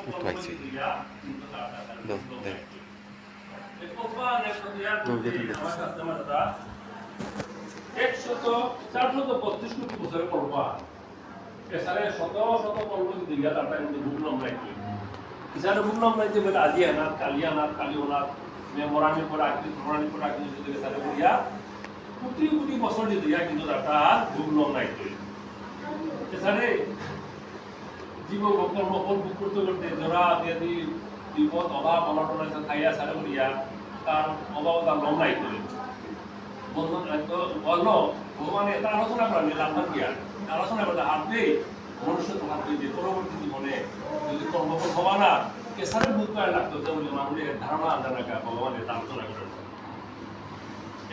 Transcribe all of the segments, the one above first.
উঠবাইছে দাও দেখ আজি আনাত কালি আনাত কালি ওনাত মরানি পড়া আকৃতি মরানি পড়া আকৃতি যদি সারে করিয়া কোটি কোটি বছর দিয়া কিন্তু তার ভুল নাই এছাড়ে জীব কর্মফল ভোগ করতে করতে জরা ইত্যাদি বিপদ অভাব অনটন খাইয়া সারে করিয়া তার অভাব তার লম নাই করে বন্ধন বলল ভগবান এটা আলোচনা করেন আপনার কি আলোচনা করতে আপনি মনুষ্য তো ভাববে যে পরবর্তী জীবনে যদি কর্মফল হওয়া না কেসারে ভোগ করা লাগতো তাহলে মানুষের ধারণা আদানাকা ভগবান এটা আলোচনা করেন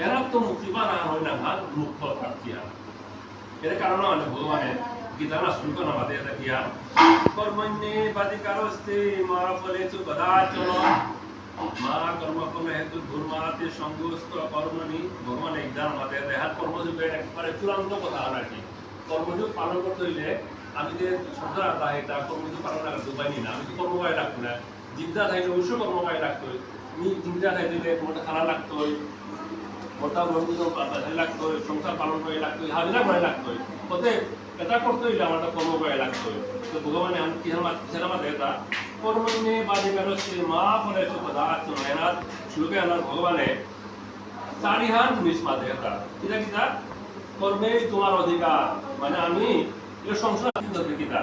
এরা তো মুক্তিবা না হয় না ভাগ মুক্ত প্রাপ্তি এর কারণে মানে ভগবানের গীতানা শুল্ক নামাতে এটা কিয়া কর্মণ্যে বাদিকারস্তে মা ফলেচু বদাচন মা কর্মফল হেতু ধর্মাতে সংগস্ত কর্মনি ভগবান একদান আমাদের দেহার কর্মযোগের একবারে চূড়ান্ত কথা নাকি কর্মযোগ পালন করতে হইলে আমি যে শ্রদ্ধা তাই তা কর্মযোগ পালন করতে পারি না আমি তো কর্মবায় রাখবো না জিন্দা থাকলে অবশ্যই কর্মবায় রাখতে হয় জিন্দা থাকলে মোটা খানা রাখতে হয় মোটা বন্ধু লাগতো সংসার পালন করে লাগতো হাজিরা করে লাগতো ওতে এটা করতে হইলে আমার কর্ম করে লাগতো তো ভগবানে আমি কিসের মাঝে এটা কর্মণ্যে বাদিকারস্তে মা ফলেচু বদাচন এরা শ্লোকে আনার ভগবানে চারিহান জিনিস মাঝে এটা কিটা কিটা কর্মেই তোমার অধিকার মানে আমি এই সংসার কিটা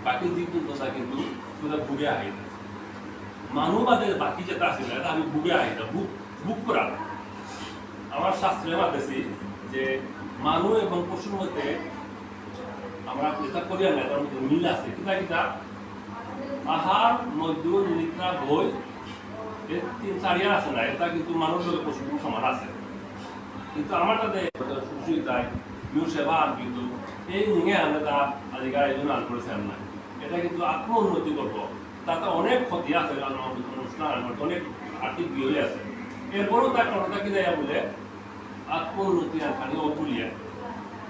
বাকি দিক কথা কিন্তু তোরা ভুগে আহি মানুষ বাদে বাকি যেটা আছে এটা আমি ভুগে আহি বুক করা আমার শাস্ত্রে মাতেছি যে মানুষ এবং পশুর মধ্যে আমরা যেটা করি না তার মধ্যে মিল আছে কিনা কিনা আহার মধ্য নিদ্রা ভয় এর 3-4 আছে না এটা কিন্তু মানুষ পশু সমান আছে কিন্তু আমার তাতে সুবিধায় নিউ সেবা কিন্তু এই নিয়ে আমরা তা আজকাল এই জন্য আন করেছেন না এটা কিন্তু আত্ম উন্নতি করবো তাতে অনেক ক্ষতি আছে অনুষ্ঠান অনেক আর্থিক বিয়ে আছে এরপরও তার কারণটা কি দেয় বলে আত্মোন্নতি আর খালি অপুলিয়া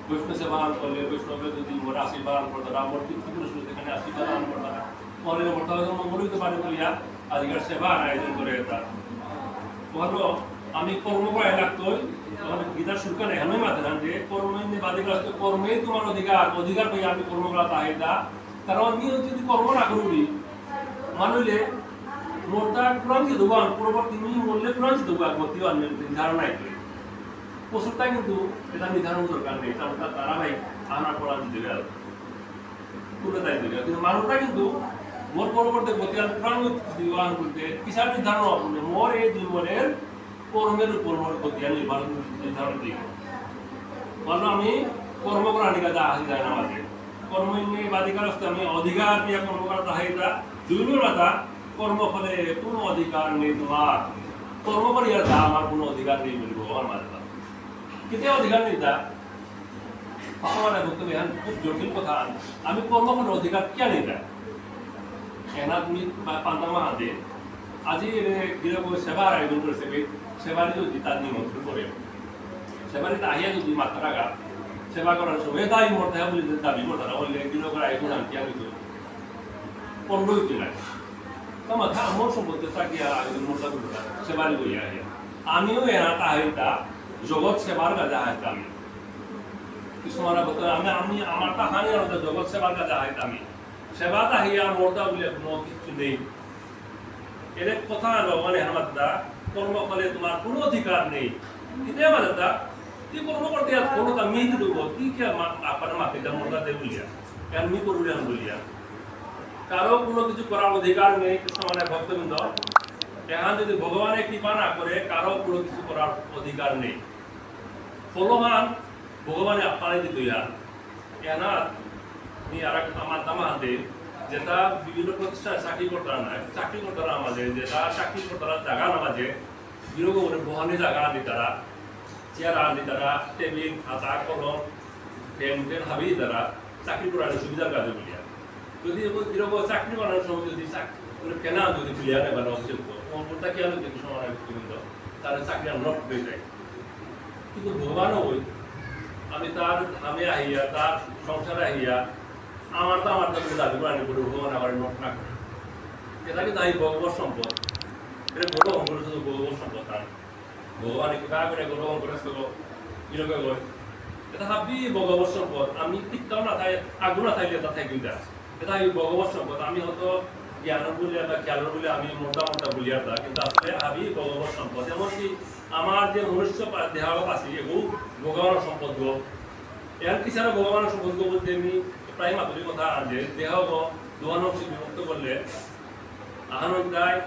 বৈষ্ণব সেবা করলে বৈষ্ণবের যদি মোরা আশীর্বাদ করতারা মোর পিতৃপুরুষ সেখানে আশীর্বাদ করতারা পরে মোটা মঙ্গল হইতে পারে বলিয়া আজকের সেবা আয়োজন করে তার বলো আমি কর্ম করা লাগতো মানে গীতার শুল্কা এখানেই মাথা না যে কর্মে বাদিগ্রস্ত কর্মেই তোমার অধিকার পেয়ে আমি কর্ম করা তাহিদা কারণ আমি যদি কর্ম না করবি মানুষে মোরটা ক্রান্তি দেবান পরবর্তী মূল্যে ক্রান্তি দেবান মতিবান ধারণাই করে পশুটা কিন্তু এটা নির্ধারণ দরকার নেই কারণ তার ধারাবাহিক আনার পড়া দিতে গেল তুলে দেয় দিবে কিন্তু মানুষটা কিন্তু মোর পরবর্তী গতি নির্বাহন করতে কিসার নির্ধারণ মোর এই জীবনের কর্মের উপর মোর গতি নির্ধারণ দিই বললো আমি কর্ম করা নিকা যা আসি যায় না আমাদের কর্ম নিয়ে বাদিকারস্ত আমি অধিকার দিয়ে কর্ম করা তাহিদা দুই কথা কর্মফলে কোনো অধিকার নেই তোমার কর্ম করিয়া যা আমার কোনো অধিকার নেই বলি ভগবান মাঝে কেতিয়া অধিকার নেই তা ভগবান বক্তব্য খুব জটিল কথা আমি কর্ম করার অধিকার কিয়া নেই তা এনা তুমি পান্তামা হাতে আজি গিরব সেবার আয়োজন করেছে সেবারি যদি তার নিমন্ত্রণ করে সেবারিতে আহিয়া যদি মাত্রা গা সেবা করার সময় দাবি মরতে হয় বলে দাবি করতে না বললে গিরবের আয়োজন আমি কিয়া নিত 15 দিন লাগে তোমার আমার সম্পত্তি তাকিয়া আয়োজন মোটা করতে সেবারি বইয়া আহিয়া আমিও এনা তাহিতা জগৎ সেবার কাজে আহাইতে আমি কিছুমান আমি আমারটা হানি আর জগৎ সেবার কাজে আহাইতে আমি সেবাটা হিয়া মোরটা বলে কোনো কিছু নেই এর কথা মানে আমার দা কর্মফলে তোমার কোনো অধিকার নেই কিন্তু আমার দা কি কর্ম করতে আর কোনোটা মিহি দেব কি কে আপনার মাকে দা মোরটা দে বলিয়া এমনি করুলেন বলিয়া কারো কোনো কিছু করার অধিকার নেই মানে ভক্তবৃন্দ এখন যদি ভগবানের কৃপা না করে কারো কোনো কিছু করার অধিকার নেই ফলমান ভগবানের আপনারে দিত ইয়ার এনার আর আমার দামা হাতে যেটা বিভিন্ন প্রতিষ্ঠানে চাকরি করতারা নাই চাকরি করতারা আমাদের যেটা চাকরি করতারা জায়গা নামাজে বিরোগ বহানি জায়গা আনি তারা চেয়ার আনি তারা টেবিল খাতা কলম পেন পেন হাবি তারা চাকরি করার সুবিধার কাজে বলিয়া যদি বিরোগ চাকরি করার সময় যদি কেনা যদি বলিয়া নেই বা অভিযোগ কোনটা কি আলো দেখি সময় তার চাকরি আমরা হয়ে যায় কিন্তু ভগবানও ওই আমি তার ধামে আহিয়া তার সংসারে আহিয়া আমার তো দাবি করে ভগবান আবার নোট না করে এটাকে তাই ভগবত সম্পদ এটা বড় অঙ্কুর শুধু ভগবত সম্পদ তার ভগবান একটু কাজ করে বড় অঙ্কুর এরকম করে এটা ভাবি ভগবত সম্পদ আমি ঠিকঠাক না থাই আগুন না থাকলে এটা থাকি এটা এই ভগবত সম্পদ আমি হয়তো জ্ঞান বলে বা খেয়াল বলে আমি মোটা মোটা বলি আর কিন্তু আসলে আমি ভগবত সম্পদ এমনকি আমার যে মনুষ্য দেহাগত আছে এগুলো ভগবানের সম্পদ গো এর পিছনে ভগবানের সম্পদ গো বলতে আমি প্রায় মাতুরি কথা যে দেহ গো দোয়ানক বিভক্ত করলে আহানন্দায়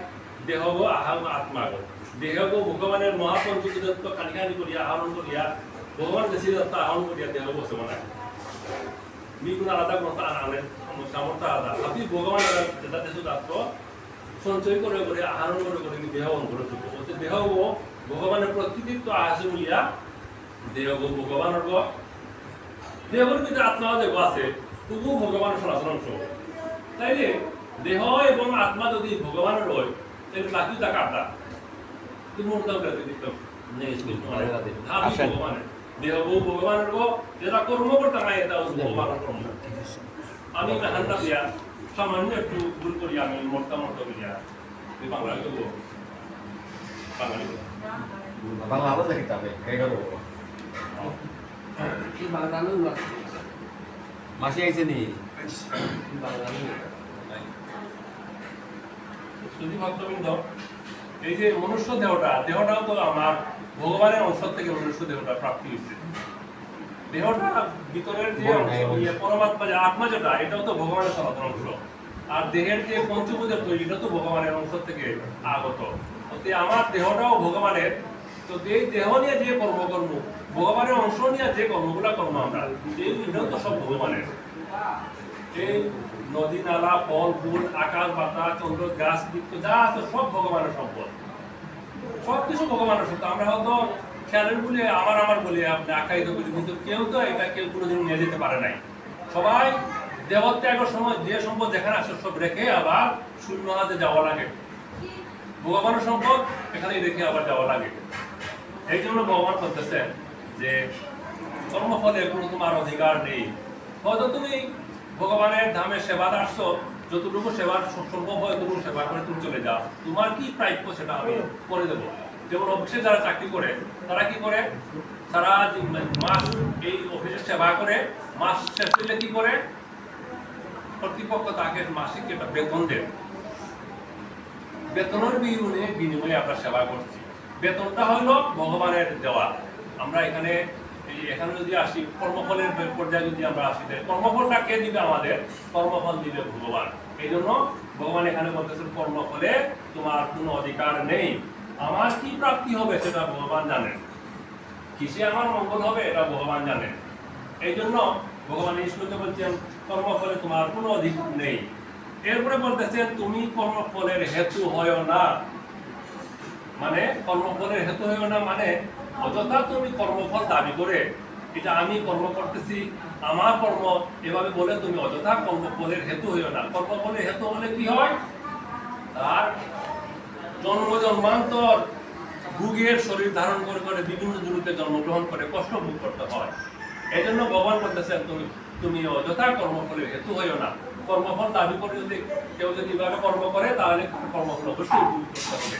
দেহ গো আহাম আত্মা গো দেহ গো ভগবানের মহাপঞ্চদত্ত খানিখানি করিয়া আহরণ করিয়া ভগবান বেশি দত্ত আহরণ করিয়া দেহ বসে মানে বিগুণ আলাদা গ্রন্থ আনেন সামর্থ্য আলাদা আপনি ভগবানের যেটা দেশ তত্ত্ব সঞ্চয় করে করে আহরণ করে করে দেহ অঙ্কুর চুকো বলতে দেহ গো ভগবানের প্রকৃতিত্ব আছে বলিয়া দেহ গো ভগবানের গো দেহর ভিতরে আত্মা যে আছে তবু ভগবানের সনাতন অংশ তাইলে দেহ এবং আত্মা যদি ভগবানের হয় তাহলে বাকি টাকা আত্মা তুমি মোটাও করে দিতে ভগবানের দেহ গো ভগবানের গো যেটা কর্ম করতে নাই এটা ভগবানের কর্ম আমি মেহান্না দিয়া সামান্য একটু ভুল করি আমি মোটা মোটা করিয়া বাংলা করবো বাঙালি বাংলা আবার দেখতে হবে মাসি আইছে নি শুধু ভক্তবৃন্দ এই যে মনুষ্য দেহটাও তো আমার ভগবানের অংশ থেকে মনুষ্য দেহটা প্রাপ্তি হয়েছে দেহটা ভিতরের যে অংশ পরমাত্মা যে আত্মা যেটা এটাও তো ভগবানের সনাতন অংশ আর দেহের যে পঞ্চভূতের তৈরি এটা তো ভগবানের অংশ থেকে আগত আমার দেহটাও ভগবানের তো এই দেহ নিয়ে যে কর্ম ভগবানের অংশ নিয়ে যে কর্মগুলা কর্ম আমরা এটাও তো সব ভগবানের এই নদী নালা ফল ফুল আকাশ বাতাস চন্দ্র গাছ বৃক্ষ যা আছে সব ভগবানের সম্পদ সবকিছু ভগবানের সম্পদ আমরা হয়তো খেয়ালের বলে আমার বলে আপনি আখ্যায়িত করি কিন্তু কেউ তো এটা কেউ কোনোদিন নিয়ে যেতে পারে নাই সবাই দেবত্যাগের সময় যে সম্পদ যেখানে আসে সব রেখে আবার শূন্য হাতে যাওয়া লাগে ভগবানের সম্পদ এখানে রেখে আবার যাওয়া লাগে এই জন্য ভগবান বলতেছেন যে কর্মফলে কোনো তোমার অধিকার নেই হয়তো তুমি ভগবানের ধামে সেবা আসছো যতটুকু সেবার সম্ভব হয় ততটুকু সেবা করে তুমি চলে যাও তোমার কি প্রাপ্য সেটা আমি করে দেবো যেমন অফিসে যারা চাকরি করে তারা কি করে সারা মাস এই অফিসের সেবা করে মাস শেষ হলে কি করে কর্তৃপক্ষ তাকে মাসিক একটা বেতন দেন বেতনের বিনিময়ে আমরা সেবা করছি বেতনটা হলো ভগবানের দেওয়া আমরা এখানে যদি আসি কর্মফলের পর্যায়ে যদি আমরা আসি কর্মফলটা কে দিবে আমাদের কর্মফল দিবে ভগবান এই জন্য ভগবান এখানে বলতেছেন কর্মফলে তোমার কোনো অধিকার নেই আমার কি প্রাপ্তি হবে সেটা ভগবান জানেন কিসে আমার মঙ্গল হবে এটা ভগবান জানেন এই জন্য ভগবান এই শ্লোকে বলছেন কর্মফলে তোমার কোনো অধিকার নেই এরপরে বলতেছেন তুমি কর্মফলের হেতু হয় না মানে কর্মফলের হেতু হয় না মানে অযথা তুমি কর্মফল দাবি করে এটা আমি কর্ম করতেছি আমার কর্ম এভাবে বলে তুমি অযথা কর্মফলের হেতু হইও না কর্মফলের হেতু হলে কি হয় তার জন্মান্তর ভোগের শরীর ধারণ করে করে বিভিন্ন জুলুকে জন্মগ্রহণ করে কষ্ট ভোগ করতে হয় এই জন্য ভগবান বলতেছেন তুমি অযথা কর্মফলের হেতু হইও না কর্মফল দাবি করে যদি কেউ যদি এভাবে কর্ম করে তাহলে কর্মফল অবশ্যই ভোগ করতে হবে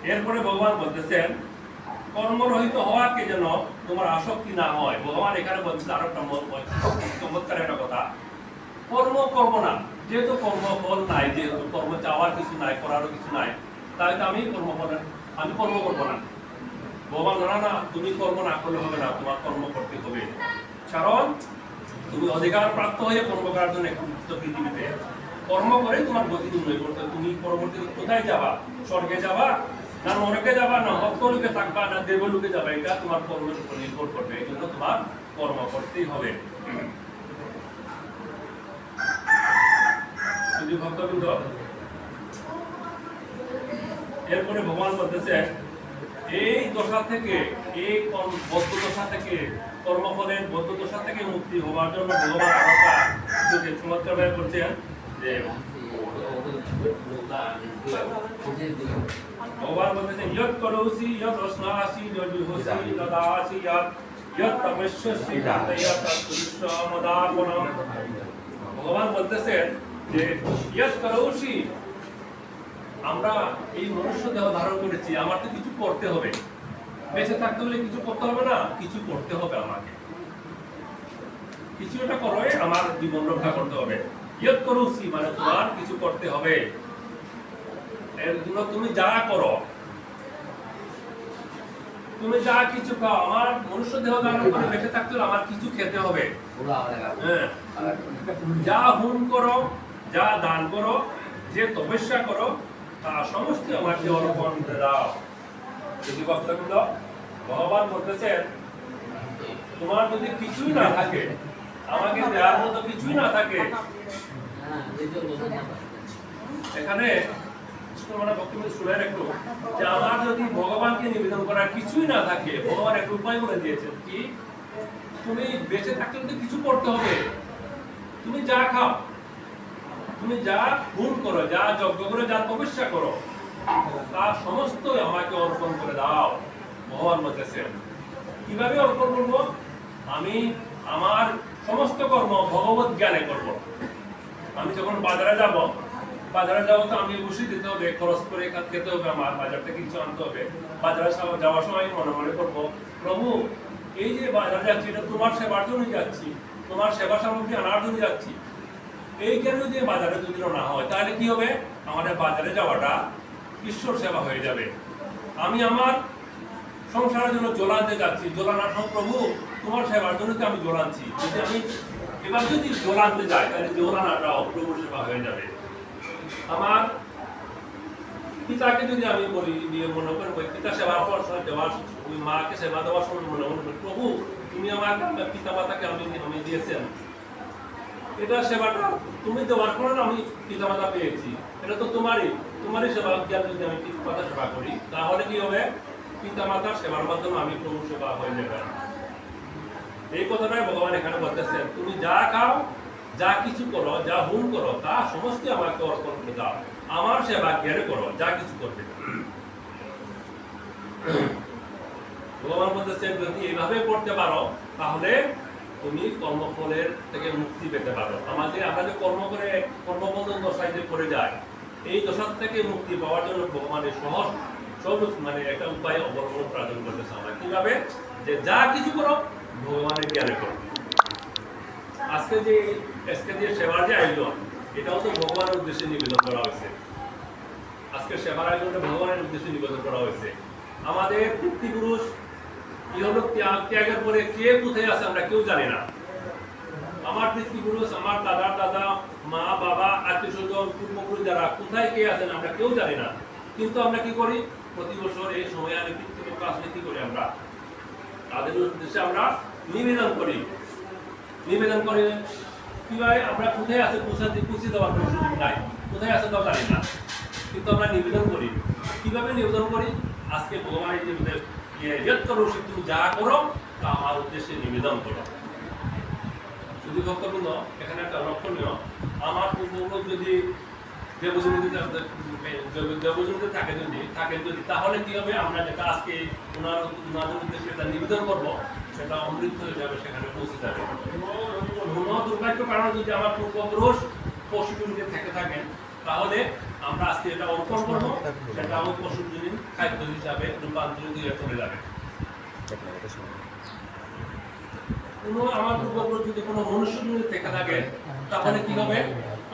এরপরে ভগবান বলতেছেন কর্মরহিত হওয়াকে যেন তোমার আসক্তি না হয় ভগবান এখানে বলছে আরো একটা চমৎকার একটা কথা কর্ম না যেহেতু কর্মফল নাই যেহেতু কর্ম চাওয়ার কিছু নাই করারও কিছু নাই তাহলে আমি কর্ম করবো না ভগবান না তুমি কর্ম না করলে হবে না তোমার কর্ম করতে হবে কারণ তুমি অধিকার প্রাপ্ত হয়ে কর্ম করার জন্য পৃথিবীতে কর্ম করে তোমার গতি উন্নয়ন করতে তুমি পরবর্তী কোথায় যাবা স্বর্গে যাবা না নরকে যাবা না হস্তলোকে থাকবা না দেবলোকে যাবা এটা তোমার কর্মের উপর নির্ভর করবে এই জন্য তোমার কর্ম করতেই হবে ভক্তবৃন্দ এরপরে ভগবান বলতেছে এই দশা থেকে এই বদ্ধ দশা থেকে কর্মফলের বদ্ধ দশা থেকে মুক্তি হওয়ার জন্য ভগবান আরোটা চমৎকার ভাবে বলছেন যে ভগবান বলতেছেন ইয়ৎ করোসি ইয়ৎ রসনাসি ইয়ৎ বিহসি দদাসি ইয়ৎ তপস্যসি তয়ৎ তুষ্য মদাপনম ভগবান বলতেছেন যে ইয়াস করৌশি আমরা এই মনুষ্য দেহ ধারণ করেছি, আমার তো কিছু করতে হবে। বেঁচে থাকতে হলে কিছু করতে হবে না? কিছু করতে হবে আমাকে। কিছু একটা করো, আমার জীবন রক্ষা করতে হবে। ইয়াস করৌশি মানে তোমার কিছু করতে হবে। এর জন্য তুমি যা করো, তুমি যা কিছু খাও, আমার মনুষ্য দেহ ধারণ করে বেঁচে থাকতে হলে আমার কিছু খেতে হবে। হ্যাঁ, যা হুন করো, যা দান করো, যে তপস্যা করো, তা সমস্ত আমাকে অর্পণ করে দাও। যদি বক্তব্য ভগবান বলতেছেন, তোমার যদি কিছুই না থাকে, আমাকে দেওয়ার মতো কিছুই না থাকে, এখানে মানে বক্তব্য শুনেন একটু, যে আমার যদি ভগবানকে নিবেদন করার কিছুই না থাকে, ভগবান একটা উপায় করে দিয়েছেন কি, তুমি বেঁচে থাকতে তো কিছু করতে হবে। তুমি যা খাও, তুমি যা গুণ করো, যা যজ্ঞ করো, যা তপস্যা করো, তা সমস্ত আমাকে অর্পণ করে দাও। ভগবান বলতেছেন কিভাবে অর্পণ করবো? আমি আমার সমস্ত কর্ম ভগবত জ্ঞানে করব। আমি যখন বাজারে যাব তো আমি বসে দিতে হবে, খরচ করে খেতে হবে, আমার বাজার থেকে কিছু আনতে হবে। বাজারে যাওয়ার সময় মনে মনে করবো, প্রভু এই যে বাজারে যাচ্ছি, এটা তোমার সেবার জন্য যাচ্ছি, তোমার সেবা সামগ্রী আনার জন্য যাচ্ছি। এই জ্ঞান যদি বাজারে যদি না হয়, তাহলে কি হবে? আমাদের বাজারে যাওয়াটা ঈশ্বর সেবা হয়ে যাবে। আমি আমার সংসারের জন্য জ্বলাতে যাচ্ছি, জ্বলানোর সব প্রভু তোমার সেবার জন্য আমি জ্বলাচ্ছি। যদি আমি এবার যদি জ্বলাতে যাই, তাহলে জ্বলানোটাও প্রভু সেবা হয়ে যাবে। আমার পিতাকে যদি আমি বলি, মনে করবো পিতা সেবা দেওয়ার, মাকে সেবা দেওয়ার সময় মনে করি, প্রভু তুমি আমাকে পিতা মাতাকে আমি দিয়েছেন, এটা সেবাটা তুমি দেওয়ার কারণে আমি পিতা মাতা পেয়েছি, এটা তো তোমারই সেবা জ্ঞান। যদি আমি পিতা মাতা সেবা করি, তাহলে কি হবে? পিতা মাতার সেবার মাধ্যমে আমি প্রভু সেবা হয়ে যাবে। এই কথাটাই ভগবান এখানে বলতেছেন, তুমি যা খাও, যা কিছু করো, যা হুন করো, তা সমস্ত আমাকে অর্পণ করে দাও। আমার সেবা জ্ঞানে করো, যা কিছু করবে। ভগবান বলতেছেন যদি এইভাবে করতে পারো, তাহলে তুমি কর্মফলের থেকে মুক্তি পেতে পারো। আমরা যে কর্মবন্ধন দশায় যে করে যায়, এই দশা থেকে মুক্তি পাওয়ার জন্য ভগবানের সহজ মানে একটা উপায় অবলম্বন প্রার্থনা করতেছে। আমরা কিভাবে? যে যা কিছু করো ভগবানের জ্ঞানে করো। আজকে যে সেবার যে আয়োজন, এটাও তো ভগবানের উদ্দেশ্যে নিবেদন করা হয়েছে। আজকে সেবার আয়োজনটা ভগবানের উদ্দেশ্যে নিবেদন করা হয়েছে। আমাদের পিতৃপুরুষ ইহলোক ত্যাগের পরে কে কোথায় আছে আমরা কেউ জানি না। আমার পিতৃপুরুষ, আমার দাদা দাদা, মা বাবা, আত্মীয় স্বজন, পূর্বপুরুষ যারা কোথায় কে আছেন আমরা কেউ জানি না। কিন্তু আমরা কি করি? প্রতি বছর এই সময় আমি পিতৃপক্ষ আসলে কি করি? আমরা তাদের উদ্দেশ্যে আমরা নিবেদন করি। কিভাবে? আমরা কোথায় আছে পুষে দেওয়ার কোনো সুযোগ নাই, কোথায় আছে তাও জানি না, কিন্তু আমরা নিবেদন করি। কিভাবে নিবেদন করি? আজকে ভগবানের যে তুমি যা করো তা আমার উদ্দেশ্যে নিবেদন করো। যদি ভক্তবৃন্দ, এখানে একটা লক্ষণীয়, আমার পূর্বপুরুষ যদি দেবজনীতে থাকে যদি, তাহলে কি হবে? আমরা যেটা আজকে ওনাদের উদ্দেশ্যে এটা নিবেদন করবো, সেটা অমৃত হয়ে যাবে, সেখানে পৌঁছে যাবে। দুর্ভাগ্য কারণে যদি আমার পূর্বপুরুষ পশুজনীতে থেকে থাকেন, তাহলে আমরা আজকে এটা অর্পণ করবো, সেটা আমার পশুজনী খাদ্য হিসাবে রূপান্তরিত হয়ে চলে যাবে। আমার পূর্বপুরুষ যদি কোনো মনুষ্য থেকে থাকে, তাহলে কি হবে?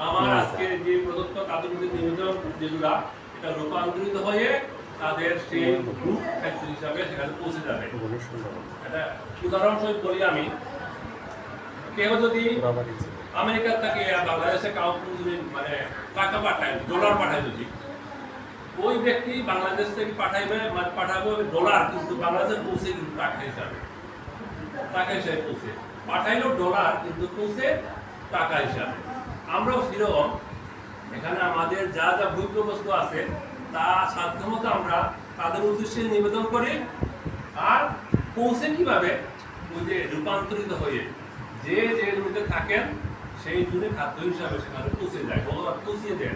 আমার আজকে যে প্রদত্ত তাদের নিবেদন যেগুলা, এটা রূপান্তরিত হয়ে তাদের সেই রূপ খাদ্য হিসাবে সেখানে পৌঁছে যাবে। এটা উদাহরণস্বরূপ বলি, আমি কেউ যদি আমেরিকার থেকে বাংলাদেশে মানে টাকা পাঠায়, ডলার পাঠায়, যদি ওই ব্যক্তি বাংলাদেশ থেকে পাঠাবে ডলার, কিন্তু বাংলাদেশে পৌঁছে কিন্তু টাকা হিসাবে পৌঁছে পাঠাইলো ডলার, কিন্তু পৌঁছে টাকা হিসাবে। আমরাও সেরকম এখানে আমাদের যা যা ভোগ্য বস্তু আছে তা সাধ্যমতো আমরা তাদের উদ্দেশ্যে নিবেদন করি। আর পৌঁছে কিভাবে? ওই যে রূপান্তরিত হয়ে যে জমিতে থাকেন সেই জমি খাদ্য হিসাবে সেখানে পৌঁছে যায়, ভগবান পৌঁছিয়ে দেন।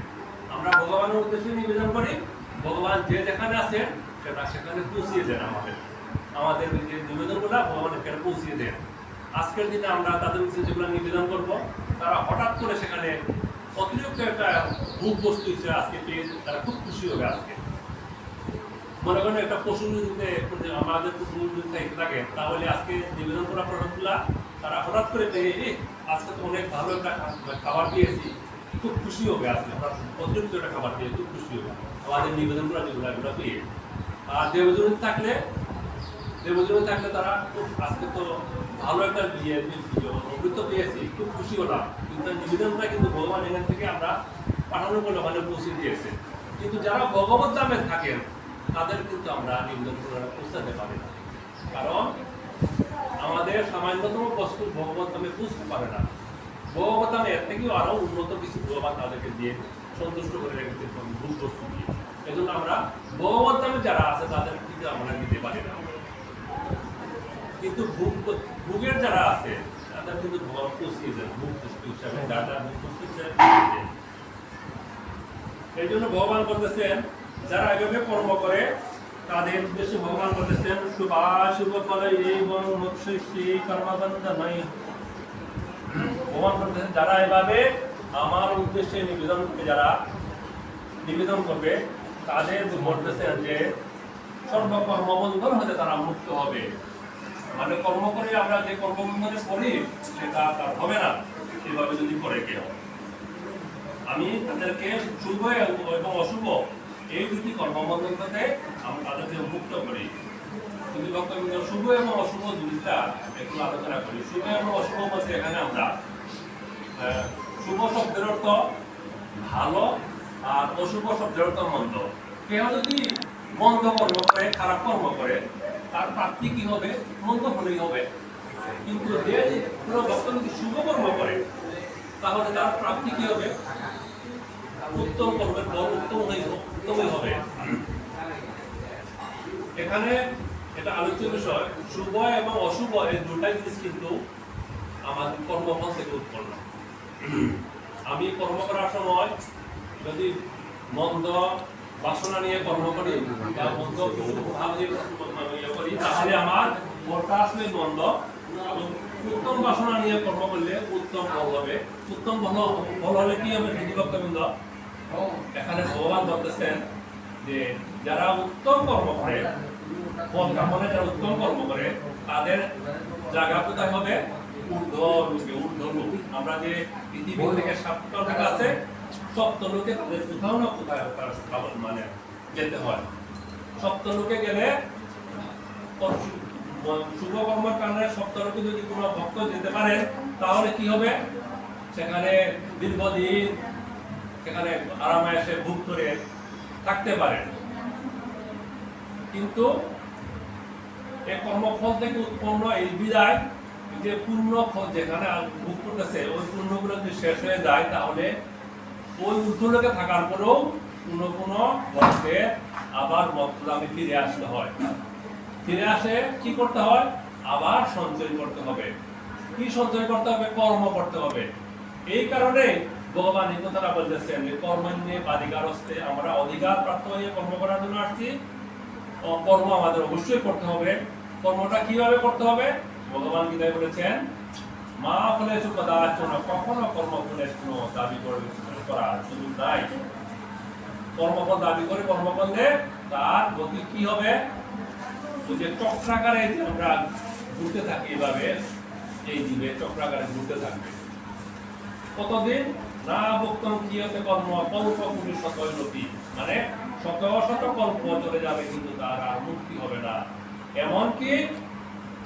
আমরা ভগবানের উদ্দেশ্যে নিবেদন করি, ভগবান যে যেখানে আছেন সেটা সেখানে পৌঁছিয়ে দেন। আমাদের যে নিবেদনগুলো ভগবান এখানে পৌঁছিয়ে দেন। আজকের দিনে আমরা তাদের উদ্দেশ্যে যেগুলো নিবেদন করবো, তারা হঠাৎ করে সেখানে অতিরিক্ত একটা ভোগ বস্তু হিসেবে আজকে পেয়ে তারা খুব খুশি হবে আজকে। মনে করেন একটা পশু যদি আমাদের পশু যদি থাকে তাহলে আজকে নিবেদন করা প্রোডাক্টগুলা তারা হঠাৎ করে পেয়ে আজকে তো অনেক ভালো একটা খাবার পেয়েছি, খুব খুশি হবে আজকে। অতিরিক্ত একটা খাবার পেয়ে খুব খুশি হবে আমাদের নিবেদন করা যেগুলো এগুলো পেয়ে। আর দেবজনী থাকলে তারা খুব আজকে তো ভালো একটা অমৃত পেয়েছি, খুব খুশি হলাম, কিন্তু নিবেদনটা কিন্তু ভগবান এখান থেকে আমরা পাঠানোর বলে ওখানে পৌঁছে দিয়েছে। কিন্তু যারা ভগবত ধামে থাকেন তাদের কিন্তু আমরা নিবেদন করে পৌঁছাতে পারি না, কারণ আমাদের সামান্যতম বস্তু ভগবত ধামে পৌঁছতে পারে না। ভগবত ধামে এর থেকেও আরো উন্নত কিছু ভগবান তাদেরকে দিয়ে সন্তুষ্ট করে রেখেছে ভোগ বস্তু দিয়ে। এই জন্য আমরা ভগবত ধামে যারা আছে তাদের কিন্তু আমরা দিতে পারি না, কিন্তু ভোগের যারা আছে তাদের কিন্তু ভগবান পৌঁছিয়ে দেন ভোগ বস্তু হিসাবে, যারা ভোগ বস্তু হিসাবে। এই জন্য ভগবান বলতেছেন যারা এভাবে কর্ম করে তাদের উদ্দেশ্যে ভগবান বলতেছেন শুভাশুভ ফলে এবং মোক্ষে কর্মবন্ধ নয়। ভগবান বলতেছেন যারা এভাবে আমার উদ্দেশ্যে নিবেদন করবে তাদের বলতেছেন যে সর্বকর্মবন্ধন হতে তারা মুক্ত হবে। মানে কর্ম করে আমরা যে কর্মবন্ধনে পড়ি সেটা তার হবে না এভাবে যদি করে কেউ। আমি তাদেরকে শুভ এবং অশুভ এই দুটি কর্মবন্ধন থেকে আমরা তাদেরকে মুক্ত করি। কিন্তু বক্তব্য শুভ এবং অশুভ দুইটা একটু আলোচনা করি। শুভ এবং অশুভ বলতে এখানে আমরা শুভ শব্দের অর্থ ভালো আর অশুভ শব্দের অর্থ মন্দ। কেউ যদি মন্দ কর্ম করে, খারাপ কর্ম করে, তার প্রাপ্তি কি হবে? মন্দ হলেই হবে। কিন্তু যে কোনো ভক্ত যদি শুভ কর্ম করে তাহলে তার প্রাপ্তি কি হবে? উত্তম কর্মের ফল উত্তমই হবে। এখানে এটা আলোচ্য বিষয় শুভ এবং অশুভ এই দুটাই জিনিস কিন্তু আমাদের কর্মফল থেকে উৎপন্ন। আমি কর্ম করার সময় যদি মন্দ বাসনা নিয়ে কর্ম করি বা মন্দ ভাব নিয়ে করি তাহলে আমার ফলটা আসলে মন্দ, এবং উত্তম বাসনা নিয়ে কর্ম করলে উত্তম ফল হবে। উত্তম ফল হলে কি হবে? বিধিভক্তবৃন্দ, এখানে ভগবান বলতেছেন যে যারা উত্তম কর্ম করে, ফল কামনে যারা উত্তম কর্ম করে তাদের জায়গা কোথায় হবে? ঊর্ধ্বলোক। আমরা যে পৃথিবী থেকে সপ্তলোক আছে, সপ্তলোকে তাদের কোথাও না কোথায় মানে যেতে হয়। সপ্তলোকে গেলে শুভ কর্মের কারণে সপ্তলোকে যদি কোনো ভক্ত যেতে পারে তাহলে কি হবে? সেখানে দীর্ঘদিন সেখানে আরামে এসে ভোগ করে থাকতে পারে। কিন্তু এই কর্মফল থেকে উৎপন্ন এই বিদায় যে পূর্ণ ফল যেখানে ভোগ করতেছে ওই পূর্ণগুলো যদি শেষ হয়ে যায় তাহলে ওই ঊর্ধ্বলোকে থাকার পরেও কোনো ভক্তের আবার মক্তলামে ফিরে আসতে হয়। ফিরে আসে কি করতে হয়? আবার সঞ্চয় করতে হবে। কি সঞ্চয় করতে হবে? কর্ম করতে হবে। এই কারণে ভগবান এই কথাটা বলতেছেন যে কর্মণ্যে বাধিকারস্তে, আমরা অধিকার প্রাপ্ত হয়ে কর্ম করার জন্য আসছি। কর্ম আমাদের অবশ্যই করতে হবে। কর্মটা কিভাবে করতে হবে? ভগবান গীতায় বলেছেন মা ফলে সুখদাচন, কখনো কর্মফলের কোনো দাবি করার সুযোগ নাই। কর্মফল দাবি করে কর্ম করলে তার গতি কি হবে? ওই যে চক্রাকারে আমরা ঘুরতে থাকি, এভাবে এই জীবে চক্রাকারে ঘুরতে থাকবে কতদিন না ভক্তম কি হতে কর্ম কল্প পুরুষ শতৈলপি, মানে শত শত কল্প চলে যাবে কিন্তু তার আর মুক্তি হবে না। এমনকি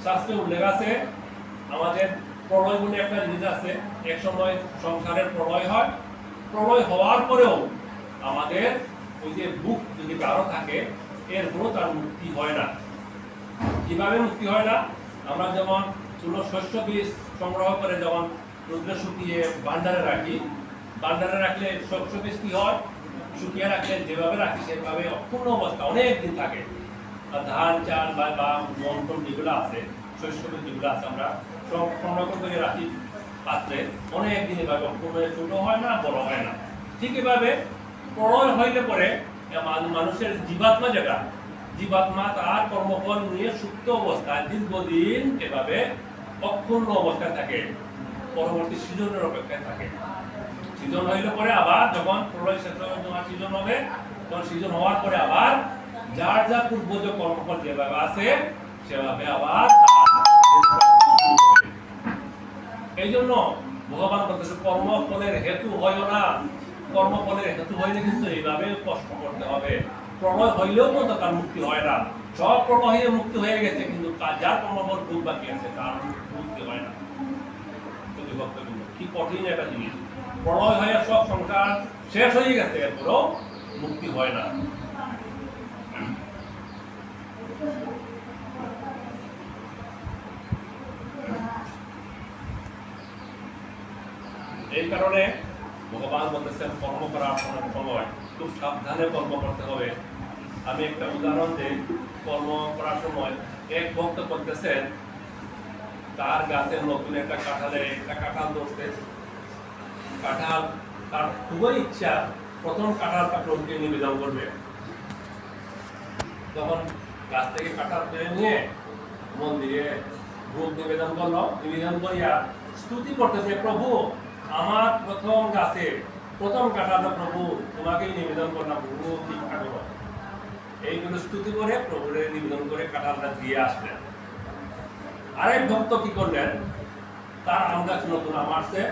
শাস্ত্রে উল্লেখ আছে আমাদের প্রলয় বলে একটা জিনিস আছে। এক সময় সংসারের প্রলয় হয়, প্রলয় হওয়ার পরেও আমাদের ওই যে বুক যদি কারো থাকে এরপরও তার মুক্তি হয় না। কিভাবে মুক্তি হয় না? আমরা যেমন কোনো শস্য বীজ সংগ্রহ করে যেমন রোদ্রে শুকিয়ে ভান্ডারে রাখি, ভান্ডারে রাখলে শস্য বীজ কি হয়? শুকিয়ে রাখলে যেভাবে রাখি সেভাবে অক্ষুণ্ণ অবস্থা অনেক দিন থাকে। আর ধান চাল বা মন্টন যেগুলো আছে, শস্য বীজ যেগুলো আছে আমরা সংরক্ষণ করে রাখি পাত্রে, অনেক দিন এভাবে অক্ষুণ্ণ, ছোট হয় না, বড় হয় না। ঠিক এভাবে প্রলয় হইলে পরে মানুষের জীবাত্মা যেটা, জীবাত্মা তার কর্মফল নিয়ে সুপ্ত অবস্থায় দীর্ঘদিন এভাবে অক্ষুণ্ণ অবস্থায় থাকে, পরবর্তী সৃজনের অপেক্ষায় থাকে। সিজন হইলে পরে আবার যখন প্রলয় শেষ হবে তোমার সিজন হবে, তখন সিজন হওয়ার পরে আবার যার যা পূর্ব যে কর্মফল যেভাবে আছে সেভাবে আবার এই জন্য ভগবান বলতেছে কর্মফলের হেতু হয় না, কর্মফলের হেতু হইলে কিন্তু এইভাবে কষ্ট করতে হবে। প্রলয় হইলেও তো তার মুক্তি হয় না, সব প্রলয় হয়ে মুক্তি হয়ে গেছে, কিন্তু যার কর্মফল ভোগ বাকি আছে তার মুক্তি হয় না। কি কঠিন একটা জিনিস, প্রলয় হয়ে সব সংসার শেষ হয়ে গেছে, এরপরও মুক্তি হয় না। এই কারণে ভগবান বলতেছেন কর্ম করার সময় খুব সাবধানে কর্ম করতে হবে। আমি একটা উদাহরণ দিই। কর্ম করার সময় এক ভক্ত করতেছেন, তার গাছের নতুন একটা কাঁঠাল ধরতে, কাঁঠাল তার খুবই ইচ্ছা প্রথম কাঁঠালটা প্রভুকে নিবেদন করবে। তখন গাছ থেকে কাঁঠাল পেরে নিয়ে মন্দিরে ভোগ নিবেদন করলো, নিবেদন করিয়া স্তুতি করতেছে, প্রভু আমার প্রথম গাছে প্রথম কাঁঠালটা প্রভু তোমাকেই নিবেদন করলাম, প্রভু ভিক্ষা করো। এইগুলো স্তুতি করে প্রভুরে নিবেদন করে কাঁঠালটা দিয়ে আসলেন। আরেক ভক্ত কি করলেন, তার আম গাছ নতুন আম আসছে,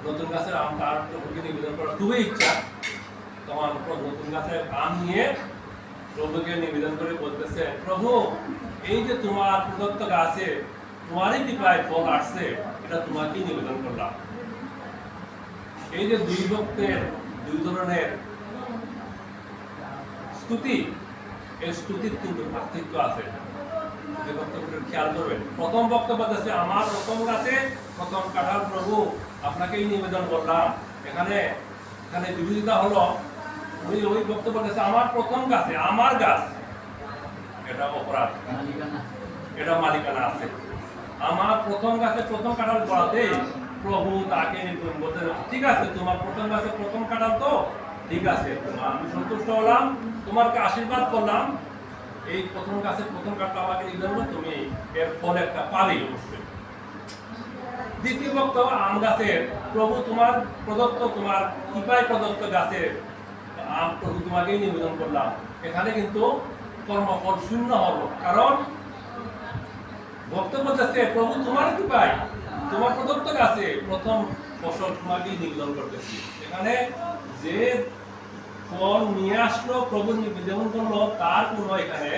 নতুন গাছের আম তার প্রভুকে নিবেদন করার খুবই ইচ্ছা। তখন নতুন গাছের আম নিয়ে প্রভুকে নিবেদন করে বলতেছে, প্রভু এই যে তোমার প্রদত্ত গাছে তোমারই কৃপায় ফল আসছে, এটা তোমাকেই নিবেদন করলাম। এই যে দুই ভক্তের দুই ধরনের স্তুতি, এই স্তুতির কিন্তু পার্থক্য আছে, খেয়াল করবেন। প্রথম বক্তব্য আছে আমার প্রথম গাছে প্রথম কাঁঠাল প্রভু আপনাকেই নিবেদন করলাম, এখানে বিরোধিতা হলো। ওই বক্তব্য আছে আমার প্রথম গাছে আমার গাছ, এটা অপরাধ, এটা মালিকানা আছে। আমার প্রথম গাছে প্রথম কাঁঠাল পড়াতে প্রভু তাকে বলতে, ঠিক আছে তোমার প্রথম গাছে প্রথম কাঁঠাল তো ঠিক আছে, আমি সন্তুষ্ট হলাম, তোমাকে আশীর্বাদ করলাম, এই প্রথম গাছের প্রথম কাঁঠাল আমাকে নিবেদন করো, তুমি এর ফল একটা পাবে অবশ্যই। দ্বিতীয় বক্তব্য আম গাছের প্রভু তোমার প্রদত্ত, তোমার কৃপায় প্রদত্ত গাছের আম প্রভু তোমাকেই নিবেদন করলাম, এখানে কিন্তু কর্মফল শূন্য হলো। কারণ বক্তব্য যাচ্ছে প্রভু তোমার কৃপায় তোমার প্রদত্ত গাছে প্রথম ফসল তোমাকেই নিবেদন করতেছি, এখানে যে ফল নিয়ে আসলো প্রভু নিবেদন করলো তার কোনো এখানে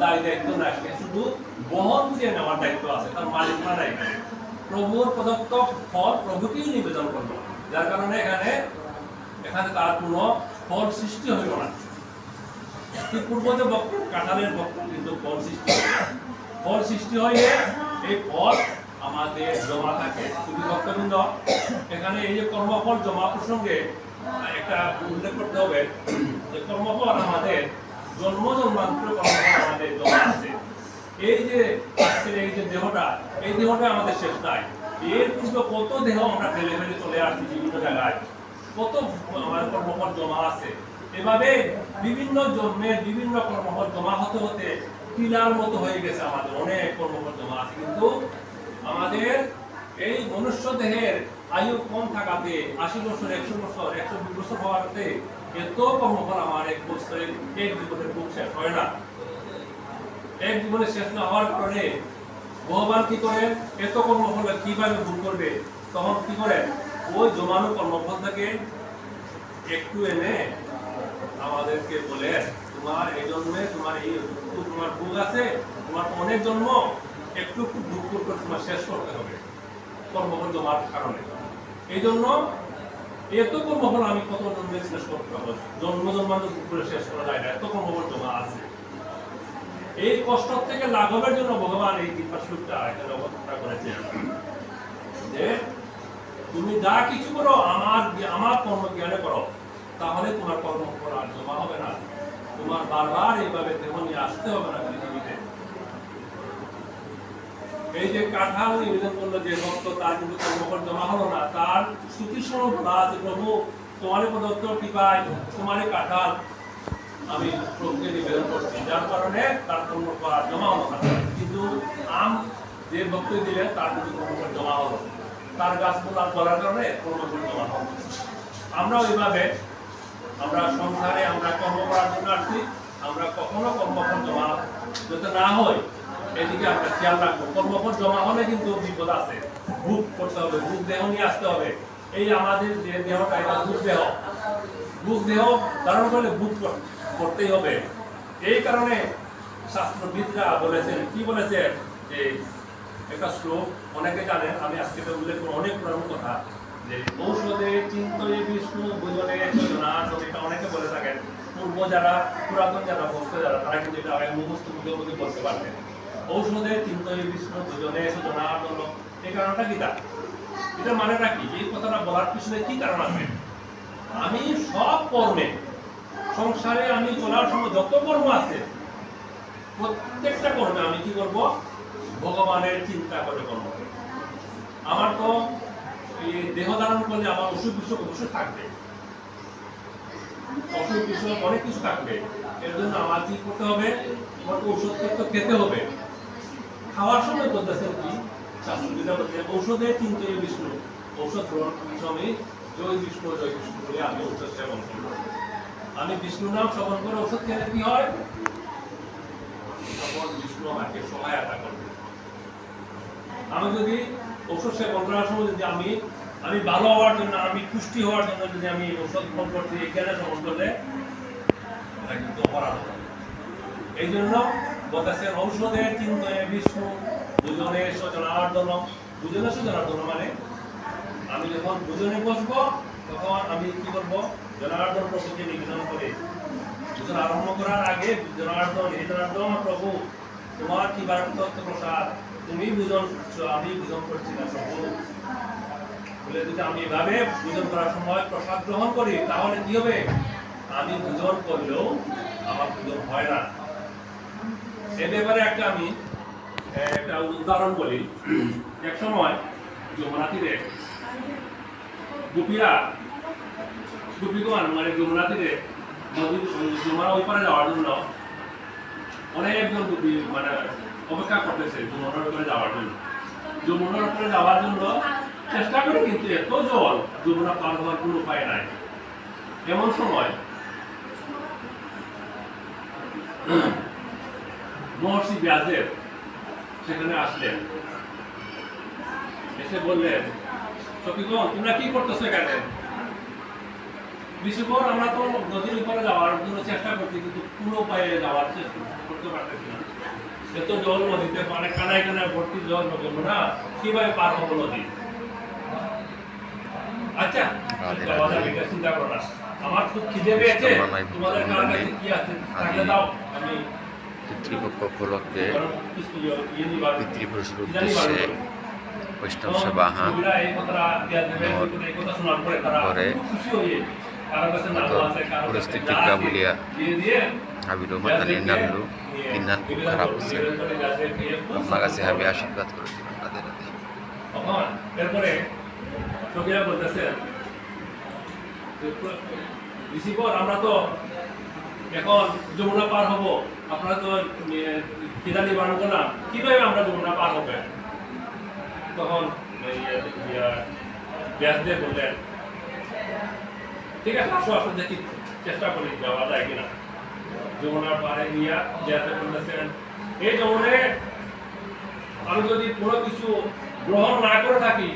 দায় দায়িত্ব নাই, শুধু বহন করে নেওয়ার দায়িত্ব আছে, তার মালিকানা নাই। প্রভুর প্রদত্ত ফল প্রভুকেই নিবেদন করলো, যার কারণে এখানে তার কোনো ফল সৃষ্টি হইল না। পূর্ব যে বক্তব্য কাঁঠালের বক্তব্য কিন্তু ফল সৃষ্টি হয়ে এই ফল আমাদের জমা থাকে। শুধু ভক্তবৃন্দ এখানে এই যে কর্মফল জমা প্রসঙ্গে একটা উল্লেখ করতে হবে যে কর্মফল আমাদের জন্মান্তর কর্মফল আমাদের জমা আছে। এই যে দেহটা, এই দেহটা আমাদের শেষ নাই, এর পূর্বে কত দেহ আমরা ফেলে চলে আসছি বিভিন্ন জায়গায়, কত আমার কর্মফল জমা আছে। এভাবে বিভিন্ন জন্মের বিভিন্ন কর্মফল জমা হতে হতে টিলার মতো হয়ে গেছে, আমাদের অনেক কর্মফল জমা আছে। কিন্তু আমাদের এই মনুষ্য দেহের আয়ু কম থাকাতে 80 বছর 100 বছর 120 বছর হওয়াতে এত কর্মফল আমার এক বছরের এক জীবনের খুব শেষ হয় না। এক জীবনে শেষ না হওয়ার কারণে ভগবান কি করেন, এত কর্মফল কিভাবে ভোগ করবে, তখন কি করেন ওই জমানো কর্মফল থেকে একটু এনে আমাদেরকে বলে, তোমার এই জন্মে তোমার এই তোমার ভোগ আছে, তোমার অনেক জন্ম, একটু একটু ভোগ করে তোমার শেষ করতে হবে কর্মফল জমার কারণে। এই জন্য এত কর্মফল আমি কত জন্মে শেষ করতে হবে, জন্মান্তর করে শেষ করা যায় না, এত কর্মফল জমা আছে। এই কষ্ট থেকে লাঘবের জন্য ভগবান এই কৃপা সুখটা এখানে অবস্থা করেছেন যে তুমি যা কিছু করো আমার কর্ম জ্ঞানে করো, তাহলে তোমার কর্মফল আর জমা হবে না, তোমার বারবার এইভাবে দেহ নিয়ে আসতে হবে না পৃথিবীতে। এই যে কাঁঠাল নিবেদন করলো যে ভক্ত, তার কিন্তু কর্মফল জমা হলো না, তার শ্রুতি স্বরূপ বলা আছে প্রভু তোমারই প্রদত্ত কৃপায় তোমারই কাঁঠাল আমি প্রভুকে নিবেদন করছি, যার কারণে তার কর্মফল আর জমা হলো না। কিন্তু আম যে ভক্ত দিলেন তার কিন্তু কর্মফল জমা হলো। তার গাছগুলো গলার কারণে কর্মফল জমা হয়। আমরা ওইভাবে আমরা সংসারে আমরা কর্ম করার জন্য আসছি, আমরা কখনো কর্মফল জমা যাতে না হয় এদিকে আমরা খেয়াল রাখবো। কর্মফল জমা হলে কিন্তু বিপদ আছে, ভোগ করতে হবে, ভোগ দেহ নিয়ে আসতে হবে। এই আমাদের যে দেহটা এটা ভোগ দেহ, ভোগ দেহ ধারণ করলে ভোগ করতেই হবে। এই কারণে শাস্ত্রবিদরা বলেছেন, কি বলেছে, যে একটা শ্লোক অনেকে জানেন, আমি আজকে উল্লেখ করব, অনেক পুরানো কথা, যে ঔষধে চিন্তয়ে বিষ্ণু ভোজনে যোজনা। এটা অনেকে বলে থাকেন, পূর্ব যারা পুরাতন যারা ভক্ত যারা তারা কিন্তু এটা আগে মুখস্থ মুখে মুখে বলতে পারতেন। ঔষধে চিন্তয়ে বিষ্ণু ভোজনে যোজনা। এই কারণটা কি তা, এটা মানেটা কি, এই কথাটা বলার পিছনে কি কারণ আছে? আমি সব কর্মে সংসারে আমি চলার সময় যত কর্ম আছে প্রত্যেকটা কর্মে আমি কি করব, ভগবানের চিন্তা করে কর্ম করব। আমার তো এই দেহ ধারণ করলে আমার অসুখ বিসুখ অবশ্যই থাকবে, অসুখ বিসুখ অনেক কিছু থাকবে। এর জন্য আমার কি করতে হবে, আমার ঔষধ তো খেতে হবে। খাওয়ার সময় বলতেছেন কি শাস্ত্রবিদরা বলছেন, ঔষধে চিন্তয়ে বিষ্ণু, ঔষধ গ্রহণ সময় জয় বিষ্ণু বলে আমি ঔষধ সেবন করব। আমি বিষ্ণু নাম শ্রবণ করে ঔষধ খেলে কি হয়, তখন বিষ্ণু আমাকে সহায়তা করবে। আমি যদি ঔষধ সেবন করার সময় যদি আমি ভালো হওয়ার জন্য, আমি পুষ্টি হওয়ার জন্য যদি আমি ঔষধ গ্রহণ করছি, এখানে সেবন করলে এটা কিন্তু অপরাধ হবে। এই জন্য বলতেছেন ঔষধে চিন্তয়ে বিষ্ণু ভোজনে সজনার্দন। ভোজনে সজনার্দন মানে আমি যখন ভোজনে বসবো তখন আমি কি করবো, জনার্দন প্রভুকে নিবেদন করে ভোজন আরম্ভ করার আগে জনার্দন, হে জনার্দন প্রভু, তোমার কি বারকতত্ত্ব প্রসাদ, তুমি ভোজন করছো, আমি ভোজন করছি না প্রভু বলে যদি আমি এভাবে ভোজন করার সময় প্রসাদ গ্রহণ করি, তাহলে কি হবে, আমি ভোজন করলেও আমার ভোজন হয় না। এ ব্যাপারে আমি একটা উদাহরণ বলি। এক সময় যমুনা তীরে গোপীগণ মানে যমুনা তীরে যমুনা ওই পারে যাওয়ার জন্য অনেকজন গোপী মানে অপেক্ষা করতেছে যমুনার উপরে যাওয়ার জন্য। যমুনার উপরে যাওয়ার জন্য চেষ্টা করে, কিন্তু এত জল যমুনা পার হওয়ার কোনো উপায় নাই। এমন সময় মহর্ষি ব্যাসদেব সেখানে আসলেন, এসে বললেন, সখীগণ তোমরা কি করতেছো এখানে? ঋষিগণ আমরা তো নদীর উপরে যাওয়ার জন্য চেষ্টা করছি, কিন্তু কোনো উপায়ে যাওয়ার চেষ্টা করতে পারতেছি না। এত জল নদীতে, মানে কানায় কানায় ভর্তি জল, না কিভাবে পার হবো নদী? আচ্ছা চিন্তা করো না, আমার খুব খিদে পেয়েছে, তোমাদের কাছে কি আছে থাকলে দাও, আমি পিতৃপক্ষ উপলক্ষে পিতৃপুরুষের উদ্দেশ্যে বৈষ্ণব সেবা হাত করে পরিস্থিতিটা বলিয়া হাবির মাতানি নামলু কিন্নান খুব খারাপ হচ্ছে, আপনার কাছে হাবি আশীর্বাদ করে দিবেন তাদের এরপরে সখীরা বলতেছেন, ঋষিবর আমরা তো এখন যমুনা পার হব, আপনারা তো খিদা নিবারণ করলাম, কিভাবে আমরা যমুনা পার হবে? তখন ব্যাসদেব বললেন, ঠিক আছে আসো আসো দেখি চেষ্টা করি যাওয়া যায় কিনা। যমুনার পারে গিয়া ব্যাসদেব বলতেছেন, এই যমুনে আমি যদি কোনো কিছু গ্রহণ না করে থাকি,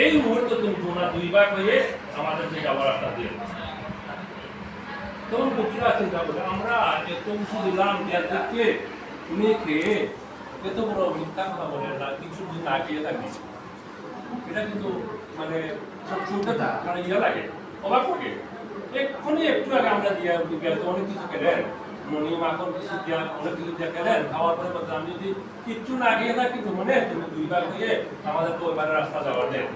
এই মুহূর্তে তুমি যমুনা দুই ভাগ হয়ে আমাদের যে যাওয়ার রাস্তা দিয়ে। তখন গোপীরা চিন্তা করে, আমরা এত কিছু দিলাম ব্যাসদেবকে, উনি খেয়ে এত বড় মিথ্যা কথা বলেন না, কিছু দিন না খেয়ে থাকি, এটা কিন্তু মানে শুনতে মানে ইয়ে লাগে, অবাক লাগে। এক্ষুনি একটু আগে আমরা দিয়ে অনেক কিছু খেলেন, মনি মাখন কিছু দিয়া অনেক কিছু দিয়ে খেলেন, খাওয়ার পরে বলতে আমি যদি কিচ্ছু না খেয়ে থাকি, তো মনে তুমি দুই ভাগ হয়ে আমাদের তো ওইবারের রাস্তা যাওয়ার দেন।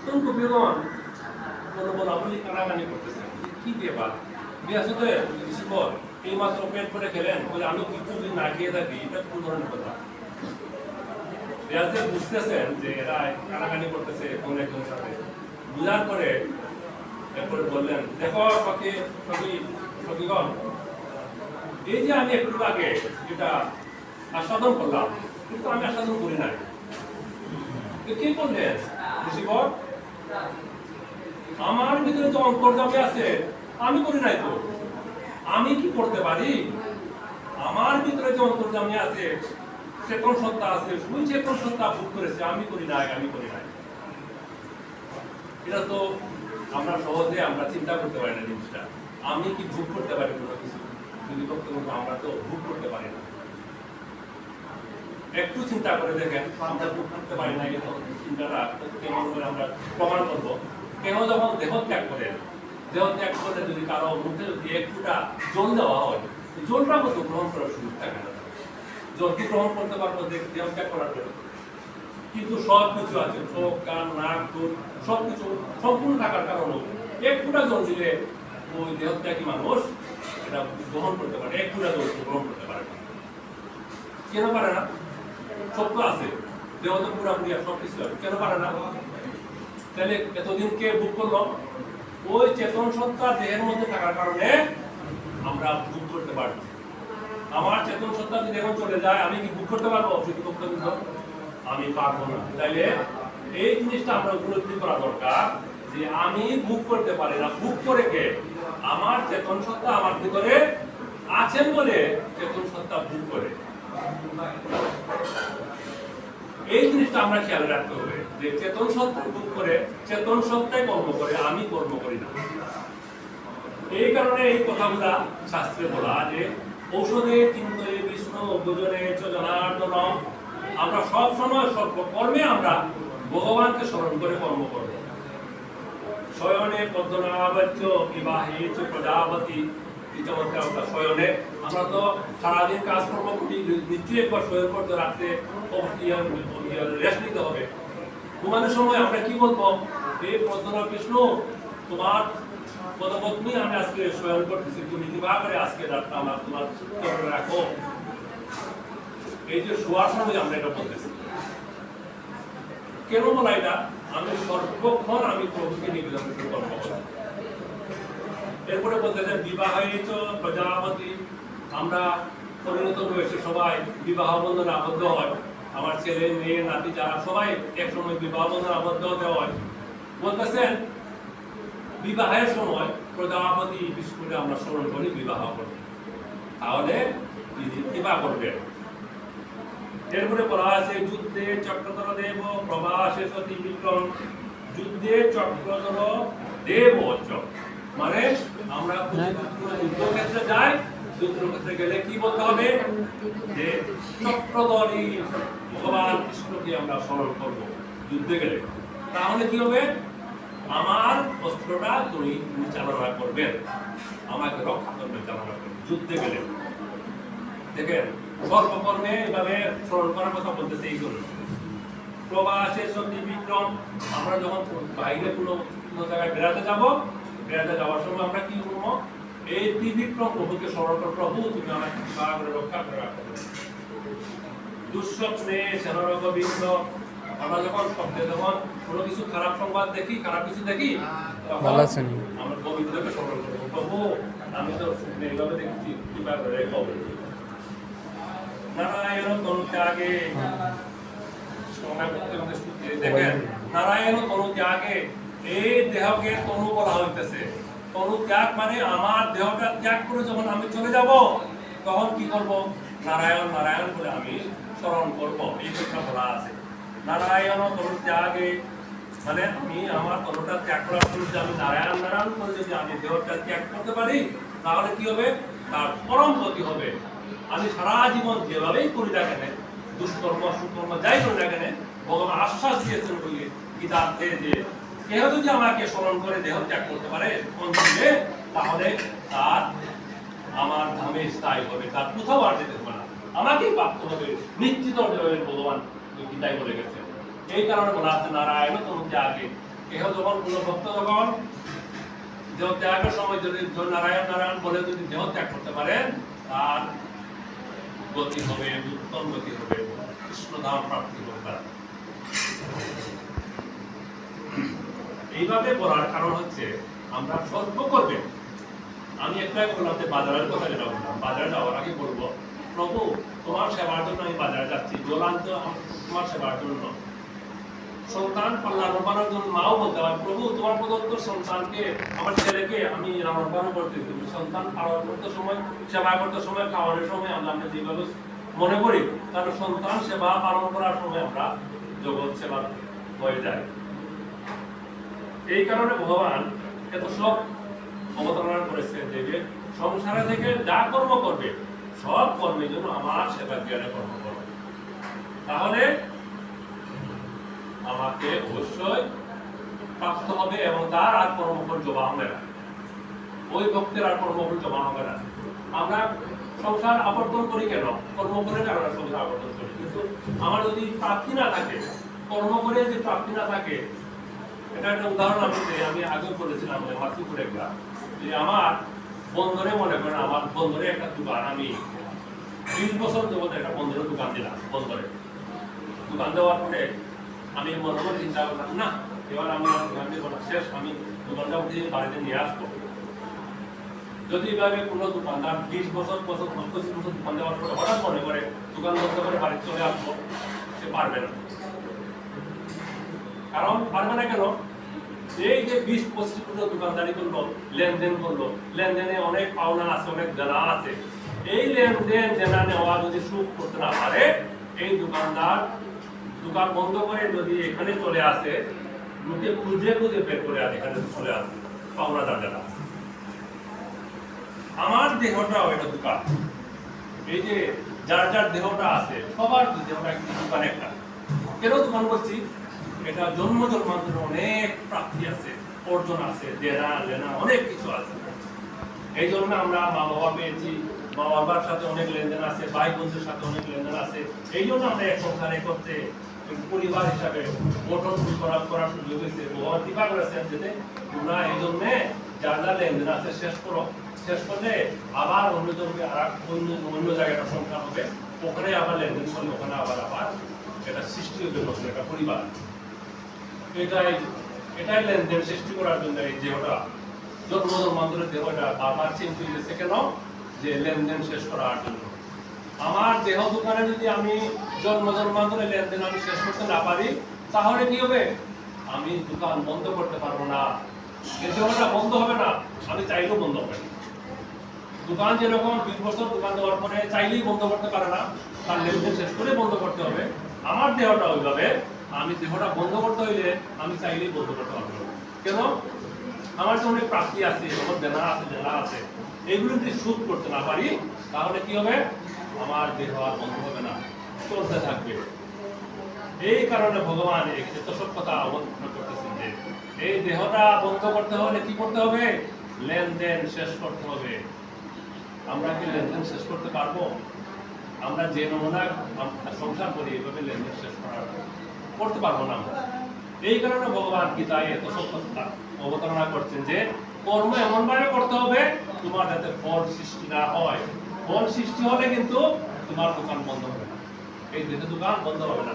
তখন গোপীগণ বলা বলি কানাকানি করতেছেন, কি ব্যাপার? বিয়াসতে ঋষিবর এই মাত্র পেট করে খেলেন, বলে আমি কিছুদিন না খেয়ে থাকি, এটা কোন ধরনের কথা? ব্যাসদেব বুঝতেছেন যে এরা কানাকানি করতেছে কোন একজনের সাথে। বুঝার পরে এরপরে বললেন, দেখো সখীগণ, এই যে আমি একটু আগে যেটা আস্বাদন করলাম, কিন্তু আমি আস্বাদন করি নাই, কি করলেন ঋষিবর? আমার ভিতরে যে অন্তর্যামী আছে আমি করি নাই তো, আমি কি করতে পারি? আমার ভিতরে যে অন্তর্যামী আছে, চেতন সত্তা আছে, ওই চেতন সত্তা ভোগ করেছে, আমি করি নাই। এটা তো আমরা সহজে আমরা চিন্তা করতে পারি না জিনিসটা। আমি কি ভোগ করতে পারি কোনো কিছু? যদি করতে বলবো আমরা তো ভোগ করতে পারি না। একটু চিন্তা করে দেখেন, আমরা ভোগ করতে পারি না, কিন্তু চিন্তাটা কেমন করে আমরা প্রমাণ করবো? কেহ যখন দেহ ত্যাগ করে যদি কারো মুখে যদি একটুটা জল দেওয়া হয়, জলটা মতো গ্রহণ করার সুযোগ থাকে না। জলকে গ্রহণ করতে পারবো দেহ ত্যাগ করার পরে, কিন্তু সব কিছু আছে, চোখ, কান, নাক, ঠোঁট সবকিছু সম্পূর্ণ থাকার কারণে একটুটা জল দিলে ওই দেহত্যাগী মানুষ এটা গ্রহণ করতে পারে, একটুটা জল গ্রহণ করতে পারে। কেন পারে না? সব তো আছে, দেহ তো পুরাপুরি সবকিছু আছে, কেন পারে না? তাহলে এতদিন কে ভোগ করলো? ওই চেতন সত্তা দেহের মধ্যে থাকার কারণে আমরা ভোগ করতে পারবো। আমার চেতন সত্তা যদি এখন চলে যায়, আমি কি ভোগ করতে পারবো? আমি পারবো না। তাইলে এই জিনিসটা আমরা উপলব্ধি করা দরকার যে আমি ভোগ করতে পারি না। ভোগ করে কে? আমার চেতন সত্তা আমার ভিতরে আছেন বলে চেতন সত্তা ভোগ করে। এই জিনিসটা আমরা খেয়াল রাখতে হবে যে চেতন সত্তা ভোগ করে, চেতন সত্তাই কর্ম করে, আমি কর্ম করি না। এই কারণে এই কথাগুলা শাস্ত্রে বলা যে ঔষধে চিন্তে বিষ্ণু ভোজনে চ জনার্দন। আমরা সব সময় সর্বকর্মে আমরা ভগবানকে স্মরণ করে কর্ম করব। শয়নে পদ্মনাভচ্য বিবাহে চ প্রজাপতি। শয়নে আমরা তো সারাদিন কাজকর্ম করি, নিশ্চয়ই একবার শয়ন করতে রাখতে রেস্ট নিতে হবে। ঘুমানোর সময় আমরা কি বলবো? এই পদ্মনাভ বিষ্ণু, তোমার পদপত্নী আমি আজকে শয়ন করতেছি, তুমি কৃপা করে আজকে রাতটা আমার তোমার রাখো। এই যে শোয়ার সময় আমরা এটা বলতেছি, কেন বলা? এটা আমি সর্বক্ষণ আমি প্রভুকে নিবেদন কর্ম করি। এরপরে বলতেছেন বিবাহে চ প্রজাপতি। আমরা পরিণত বয়সে সবাই বিবাহ বন্ধনে আবদ্ধ হয়। আমার ছেলে, মেয়ে, নাতি যারা সবাই একসময় বিবাহ বন্ধনে আবদ্ধ হতে হয়। বলতেছেন বিবাহের সময় প্রজাপতি বিষ্ণুকে আমরা স্মরণ করি, বিবাহ করি, তাহলে কৃপা করবে। এরপরে বলা আছে যুদ্ধে চক্রধর দেব প্রবাসে সতী বিক্রম। যুদ্ধে চক্রধর দেব, মানে আমরা যুদ্ধক্ষেত্রে যাই, যুদ্ধক্ষেত্রে গেলে কি বলতে হবে? যে চক্রধরী ভগবান কৃষ্ণকে আমরা স্মরণ করবো যুদ্ধে গেলে। তাহলে কি হবে? আমার অস্ত্রটা তুমি চালনা করবেন, আমাকে রক্ষা করবে, চালনা করবে যুদ্ধে গেলে। দেখেন সর্বকর্মে এভাবে স্মরণ করার কথা বলতেছে। এই জন্য প্রবাসে সতী বিক্রম, আমরা যখন বাইরে কোনো জায়গায় বেড়াতে যাব, বেড়াতে যাওয়ার সময় আমরা কি করবো? এই ত্রিবিক্রম প্রভুকে স্মরণ করো, প্রভু তুমি আমাকে কৃপা করে রক্ষা করে রাখো। দুঃস্বপ্নে সেনরগবিন্দ, আমরা যখন স্বপ্নে যখন কোনো কিছু খারাপ সংবাদ দেখি, খারাপ কিছু দেখি, তখন আমরা গোবিন্দকে স্মরণ করবো, প্রভু আমি তো স্বপ্নে এইভাবে দেখছি, কৃপা করে রেখো। নারায়ণ তনু ত্যাগে, দেখেন নারায়ণ তনু ত্যাগে, এই দেহকে তনু বলা হইতেছে। তনু ত্যাগ মানে আমার দেহটা ত্যাগ করে যখন আমি চলে যাব, তখন কি করব? নারায়ণ নারায়ণ বলে আমি স্মরণ করব, এই কথা বলা আছে। নারায়ণ তনু ত্যাগে মানে আমি আমার তনুটা ত্যাগ করার পর যদি আমি নারায়ণ নারায়ণ করে যদি আমি দেহটা ত্যাগ করতে পারি, তাহলে কি হবে? তার পরম গতি হবে। আমি সারা জীবন যেভাবেই করি না কেন, দুষ্কর্ম সুকর্ম যাই করি না কেন, ভগবান আশ্বাস দিয়েছেন বলে গীতাতে যে কেউ যদি আমাকে স্মরণ করে দেহ ত্যাগ করতে পারে অন্তিমে, তাহলে তার আমার ধামে স্থায়ী হবে, তার কোথাও আর যেতে হবে না, আমাকেই প্রাপ্ত হবে, নিশ্চিত ভগবান গীতায় বলে গেছেন। এই কারণে বলা আছে নারায়ণ তনু ত্যাগে। কেহ যখন কোনো ভক্ত যখন দেহ ত্যাগের সময় যদি নারায়ণ নারায়ণ বলে যদি দেহ ত্যাগ করতে পারেন, তার গতি হবে, উত্তম গতি হবে, কৃষ্ণধাম প্রাপ্তি হবে। এইভাবে বলার কারণ হচ্ছে আমরা সর্ব করবে। আমি একটাই বললাম যে বাজারের কথা যেটা বললাম, বাজারে যাওয়ার আগে বলবো, প্রভু তোমার সেবার জন্য আমি বাজারে যাচ্ছি, জল আনতে তোমার সেবার জন্য। সন্তান লালন পালনের জন্য মাও বলতে হয়, প্রভু তোমার প্রদত্ত সন্তানকে, আমার ছেলেকে আমি লালন পালন করতে দিই। সন্তান পালন করতে সময়, সেবা করতে সময়, খাওয়ানোর সময় আমরা যেভাবে মনে করি, কারণ সন্তান সেবা পালন করার সময় আমরা জগৎ সেবা হয়ে যায়। এই কারণে ভগবান এত সব অবতারণা করেছেন যে সংসারে থেকে যা কর্ম করবে সব কর্মের জন্য আমার সেবা জ্ঞানে কর্ম করবে। তাহলে আমাকে অবশ্যই প্রাপ্ত হবে এবং তার আর কর্মফল জমা হবে না, ওই ভক্তের আর কর্মফল জমা হবে না। আমরা সংসার আবর্তন করি কেন? কর্ম করে কারণে সংসার আবর্তন করি। কিন্তু আমার যদি প্রাপ্তি না থাকে, কর্ম করে যদি প্রাপ্তি না থাকে, এটা একটা উদাহরণ আমি আগে বলেছিলাম মাসিপুর একটা, যে আমার বন্দরে মনে করেন, আমার বন্দরে একটা দোকান, আমি 20 বছর যাবত একটা বন্দরের দোকান দিলাম। বন্দরে দোকান দেওয়ার পরে আমি মনে মনে চিন্তা করলাম, না এবার আমি দোকান দিব না, শেষ, আমি দোকানটা উঠে বাড়িতে নিয়ে আসবো। যদি এভাবে কোনো দোকানদার 20 বছর 25 বছর দোকান দেওয়ার পরে হঠাৎ মনে করে দোকান বন্ধ করে বাড়িতে চলে আসবো, সে পারবে না। কারণ পারবে না কেন? এই যে 20-25 বছর দোকানদারি করলো, লেনদেন করলো, লেনদেনে অনেক পাওনা আছে, অনেক দেনা আছে। এই লেনদেন দেনা নেওয়া যদি সুখ করতে না পারে, এই দোকানদার দোকান বন্ধ করে যদি এখানে চলে আসে, লোকে খুঁজে খুঁজে বের করে আর এখানে চলে আসে পাওনাদার যারা। আমার দেহটাও এটা দোকান। এই যে যার যার দেহটা আছে, সবার দেহটা একটি দোকান একটা। কেন দোকান করছি? এটা জন্ম জন্মান্তরে অনেক প্রাপ্তি আছে, অর্জন আছে, দেনা লেনা অনেক কিছু আছে। এই জন্য আমরা মা বাবা পেয়েছি, মা বাবার সাথে অনেক লেনদেন আছে, ভাই বোনদের সাথে অনেক লেনদেন আছে। এই জন্য আমরা এক সংসারে করতে পরিবার হিসাবে গঠন করার সুযোগ হয়েছে। ভগবান কৃপা করেছেন যেতে তোমরা এই জন্য যার যার লেনদেন আছে শেষ করো। শেষ করলে আবার অন্যজনকে আর অন্য জায়গায় একটা সংসার হবে, ওখানে আবার লেনদেন করলে ওখানে আবার এটা সৃষ্টি হবে নতুন একটা পরিবার। এটাই লেনদেন সৃষ্টি করার জন্য এই দেহটা, জন্ম জন্মান্তরের দেহটা বারবার চেঞ্জ হয়ে গেছে। কেন? যে লেনদেন শেষ করার জন্য। আমার দেহ দোকানে যদি আমি জন্ম জন্মান্তরের লেনদেন আমি শেষ করতে না পারি, তাহলে কি হবে? আমি দোকান বন্ধ করতে পারবো না, এই দেহটা বন্ধ হবে না, আমি চাইলেও বন্ধ হবে না। দোকান যেরকম 20 বছর দোকান দেওয়ার পরে চাইলেই বন্ধ করতে পারে না, তার লেনদেন শেষ করে বন্ধ করতে হবে। আমার দেহটা ওইভাবে, আমি দেহটা বন্ধ করতে হইলে আমি চাইলেই বন্ধ করতে পারবো না। কেন? আমার যে অনেক প্রাপ্তি আছে, আমার দেনা আছে, এইগুলো যদি শোধ করতে না পারি, তাহলে কি হবে? আমার দেহ আর বন্ধ হবে না, চলতে থাকবে। এই কারণে ভগবান এত সব কথা অবলম্বন করতেছেন যে এই দেহটা বন্ধ করতে হলে কি করতে হবে? লেনদেন শেষ করতে হবে। আমরা কি লেনদেন শেষ করতে পারবো? আমরা যে নমুনা সংসার করি, এইভাবে লেনদেন শেষ করতে পারবো না আমরা। এই কারণে ভগবান গীতায় এত সব কথা অবতারণা করছেন যে কর্ম এমন ভাবে করতে হবে তোমার যাতে ফল সৃষ্টি না হয়। ফল সৃষ্টি হলে কিন্তু তোমার দোকান বন্ধ হবে না, এই দেহে দোকান বন্ধ হবে না।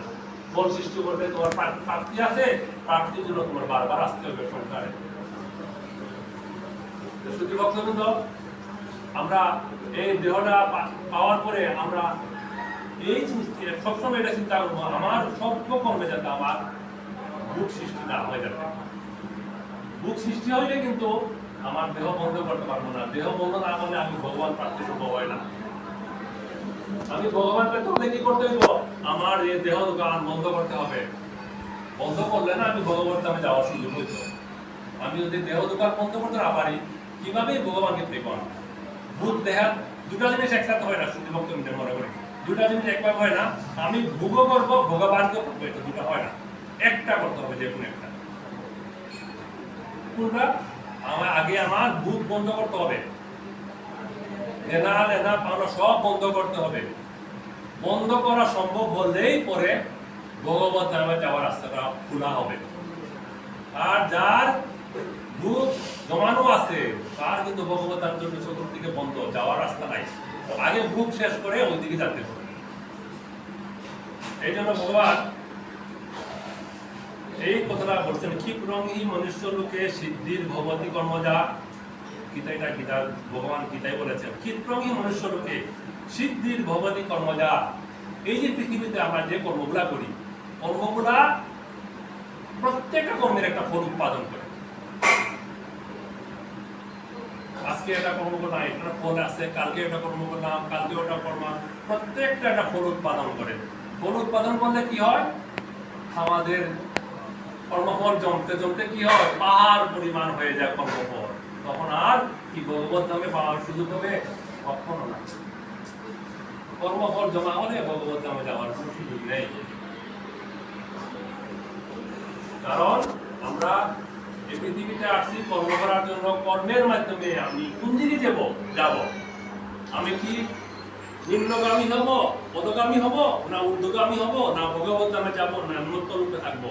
ফল সৃষ্টি করবে, তোমার প্রাপ্তি আছে, প্রাপ্তির জন্য তোমার বারবার আসতে হবে সংসারে। শুধু ভক্তবৃন্দ, আমরা এই দেহটা পাওয়ার পরে আমরা এই সবসময় এটা চিন্তা করবো, আমার সব কর্মে যাতে আমার বুক সৃষ্টি না হয়ে যাবে। বুক সৃষ্টি হইলে কিন্তু আমার দেহ বন্ধ করতে পারবো না। দেহ বন্ধ না করলে আমি ভগবান প্রাপ্তি সম্ভব হয় না। আমি ভগবান পেতে হলে কি করতে হইব? আমার এই দেহ দোকান বন্ধ করতে হবে। বন্ধ করলে না আমি ভগবান ধামে যাওয়ার সুযোগ হইত। আমি যদি দেহ দোকান বন্ধ করতে না পারি, কিভাবে ভগবানকে পেব? ভূত দেহ দুটা জিনিস একসাথে হয় না। শুধু ভক্ত মনে করি দুটা জিনিস একভাবে হয় না। আমি ভোগ করবো, ভগবানকে করবো, এটা দুটা হয় না। একটা করতে হবে, যে কোনো একটা। কোনটা? আমার ভূত বন্ধ করতে হবে, লেনা পাওনা সব বন্ধ করতে হবে। বন্ধ করা সম্ভব হলেই পরে ভগবত ধামে যাওয়ার রাস্তাটা খোলা হবে। আর যার ভূত জমানো আছে তার কিন্তু ভগবত ধামের জন্য চতুর্দিকে বন্ধ, যাওয়ার রাস্তা নাই। আগে ভূত শেষ করে ওইদিকে যেতে হবে। এই জন্য ভগবান এই কথাটা বলছেন, ক্ষিপ্রংহি মনুষ্য লোকে সিদ্ধির ভগবতী কর্মজা। গীতা ভগবান গীতায় বলেছেন, ক্ষিপ্রংহি মনুষ্য লোকে সিদ্ধির ভগবতী কর্মজা। এই যে পৃথিবীতে আমরা যে কর্মগুলা করি, কর্মগুলা প্রত্যেকটা কর্মের একটা ফল উৎপাদন করে। আজকে এটা কর্ম করলাম, এটা ফল আছে, কালকে এটা কর্ম করলাম, কালকে ওটা করলাম, প্রত্যেকটা একটা ফল উৎপাদন করে। ফল উৎপাদন করলে কি হয়, আমাদের কর্মফল জমতে জমতে কি হয়, পাহাড় পরিমাণ হয়ে যায় কর্মফল। তখন আর কি ভগবত ধামে পাওয়ার সুযোগ হবে? কখনো না। কর্মফল জমা হলে ভগবত ধামে যাওয়ার কোনো সুযোগ নেই। কারণ আমরা এই পৃথিবীতে আসছি কর্ম করার জন্য। কর্মের মাধ্যমে আমি কোন দিকে যাব? আমি কি নিম্নগামী হব, পদগামী হব, না ঊর্ধ্বগামী হব, না ভগবত ধামে যাব, না উন্নত রূপে থাকবো?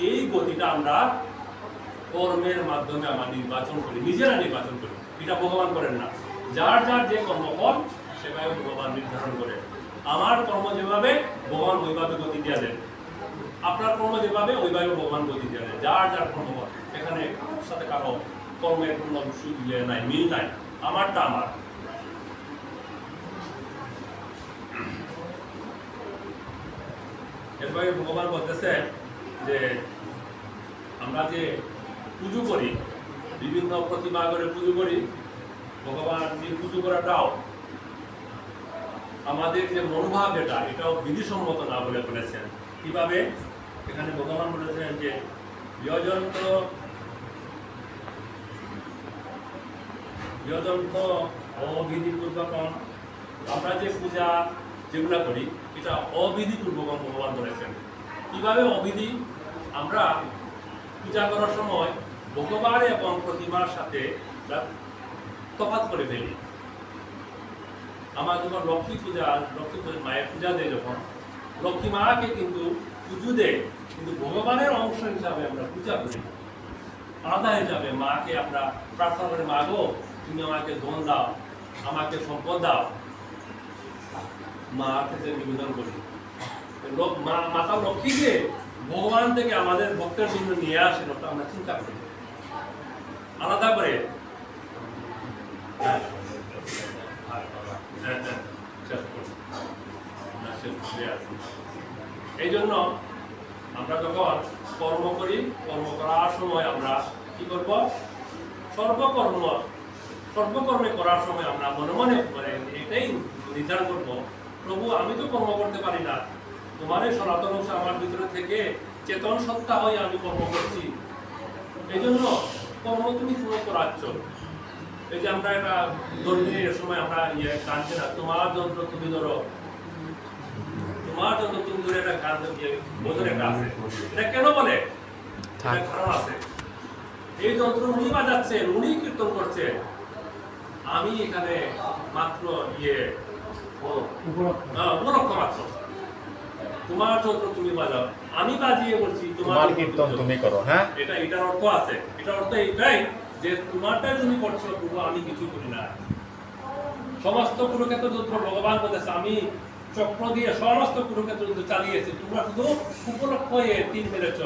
এই গতিটা আমরা কর্মের মাধ্যমে আমরা নির্বাচন করি, নিজেরা নির্বাচন করি। এটা ভগবান করেন না। যার যার যে কর্মফল সেভাবে ভগবান নির্ধারণ করে। আমার কর্ম যেভাবে, ভগবান ওইভাবে গতি দিয়ে দেন। আপনার কর্ম যেভাবে, ওইভাবে ভগবান গতি দিয়ে দেন। যার যার কর্মফল, এখানে সাথে কারো কর্মের কোনো নাই, মিল নাই। আমারটা আমার। এরপরে ভগবান বলতেছে যে আমরা যে পুজো করি, বিভিন্ন প্রতিমা করে পুজো করি, ভগবান যে পুজো করাটাও আমাদের যে মনোভাব, এটাও বিধিসম্মত না বলে বলেছেন। কিভাবে? এখানে ভগবান বলেছেন যে যজন্ত অবিধিপূর্বক, আমরা যে পূজা যেগুলা করি এটা অবিধিপূর্বক ভগবান বলেছেন। কিভাবে অবিধি? আমরা পূজা করার সময় ভগবান এবং প্রতিমার সাথে তফাৎ করে ফেলি। আমার যখন লক্ষ্মী পূজা মায়ের পূজা দেয়, যখন লক্ষ্মী মাকে কিন্তু পুজো দেয়, কিন্তু ভগবানের অংশ হিসাবে আমরা পূজা করি। আলাদা হিসাবে মাকে আমরা প্রার্থনা করে, মা গো তুমি আমাকে ধন দাও, আমাকে সম্পদ দাও, মা থেকে নিবেদন করি। মাতা লক্ষ্মীকে ভগবান থেকে আমাদের ভক্তের জন্য নিয়ে আসেন, ওটা আমরা চিন্তা করি আলাদা করে। এই জন্য আমরা যখন কর্ম করি, কর্ম করার সময় আমরা কি করব? সর্বকর্মে করার সময় আমরা মনে মনে এটাই নির্ধারণ করব, প্রভু আমি তো কর্ম করতে পারি না, তোমার এই সনাতন অংশ আমার ভিতরে থেকে চেতন সত্তা হয়ে আমি কর্ম করছি। এই জন্য কর্ম তুমি পুরো করাচ্ছ। এই যে আমরা একটা ধর্মীয় সময় আমরা কাঁদছি না, তোমার যন্ত্র তুমি ধরো, তোমার যন্ত্র তুমি ধরে একটা গান বোঝার একটা আছে। এটা কেন বলে? কারণ আছে। এই যন্ত্র উনি বাজাচ্ছেন, উনি কীর্তন করছেন, আমি এখানে মাত্র উপলক্ষ মাত্র। তোমার যন্ত্র তুমি বাজাও, আমি বাজিয়ে বলছি তোমার কীর্তন তুমি করো। হ্যাঁ, এটার অর্থ আছে। এটার অর্থ এইটাই যে তোমারটাই তুমি করছো, প্রভু আমি কিছু করি না। সমস্ত কুরুক্ষেত্র যন্ত্র ভগবান বলেছে আমি চক্র দিয়ে সমস্ত কুরুক্ষেত্র যন্ত্র চালিয়েছি, তোমরা শুধু উপলক্ষ হয়ে তিন মেরেছ।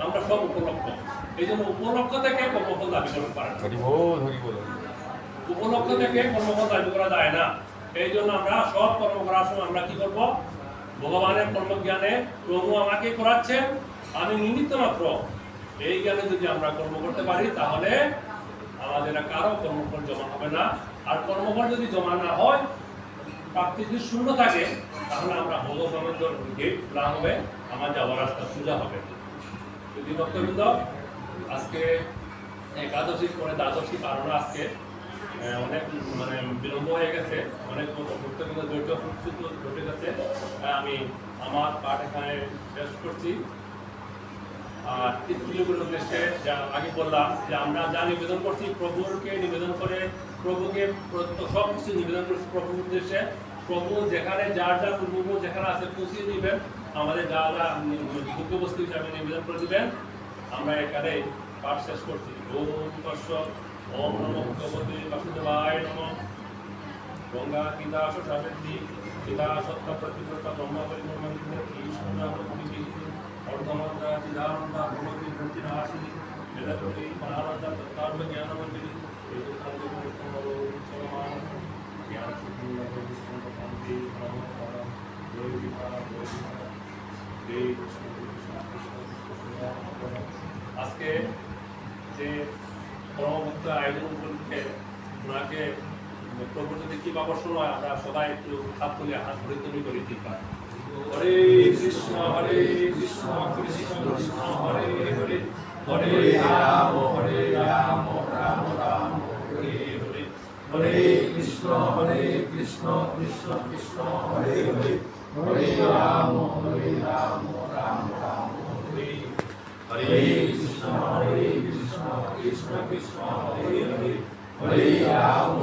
আমরা সব উপলক্ষ। এই জন্য উপলক্ষ থেকে কর্মফল দাবি করতে পারে না। উপলক্ষ থেকে কর্মফল দাবি করা যায় না। এই জন্য আমরা সব কর্ম করার সময় আমরা কি করব? ভগবানের কর্মজ্ঞানে প্রভু আমাকে করাচ্ছেন, আমি নিমিত্ত মাত্র। এই জ্ঞানে যদি আমরা কর্ম করতে পারি, তাহলে আমাদের কারো কর্মফল জমা হবে না। আর কর্মফল যদি জমা না হয়, প্রাপ্তি যদি শূন্য থাকে, তাহলে আমরা ভগবানের গেট খোলা হবে, আমার যাওয়ার রাস্তা সোজা হবে। যদি ভক্তবৃন্দ, আজকে একাদশীর পরে দ্বাদশী পালন, আজকে অনেক বিলম্ব হয়ে গেছে, অনেক ভক্তবৃন্দ ধৈর্য ঘটে গেছে। আমি আমার পাঠ এখানে শেষ করছি। আর তৃতীয়গুলোর উদ্দেশ্যে যা আগে বললাম যে আমরা যা নিবেদন করছি প্রভুকে নিবেদন করে, প্রভুকে সব কিছু নিবেদন করছি প্রভুর উদ্দেশ্যে। প্রভু যেখানে যার যার প্রভু যেখানে আছে পৌঁছিয়ে দিবেন, আমাদের যা যা যোগ্য বস্তু হিসাবে নিবেদন করে দিবেন। আমরা এখানে পাঠ শেষ করছি। ওম তৎসৎ। ওম নমো ভগবতে বাসুদেবায় নমঃ। গঙ্গা গীতা সাবিত্রী গীতা সত্য প্রতিব্রতা ব্রহ্ম পরিমন্দির ঈশ্বর অর্ধমন্ত্রা চিদানন্দা ভগবতী ভক্তিনাশিনী বেদপতি মহানন্দা তত্ত্বার্থ জ্ঞানমন্দিনী এই দুঃখান্ত চলমান জ্ঞান শুদ্ধি শান্তি নমঃ জয় বিভা জয় বিভা। আজকে যে কর্মমুক্ত আয়োজন উপলক্ষে ওনাকে প্রভুর যদি কি আকর্ষণ হয় আমরা সবাই একটু হাত তুলে হাত ধরে করি দীপা হরে কৃষ্ণ কৃষ্ণ কৃষ্ণ হরে হরে হরে রাম রাম রাম হরে হরে হরে কৃষ্ণ কৃষ্ণ কৃষ্ণ হরে হরে হরে রাম রাম রাম হরে হরে কৃষ্ণ কৃষ্ণ কৃষ্ণ হরে হরে হরে রাম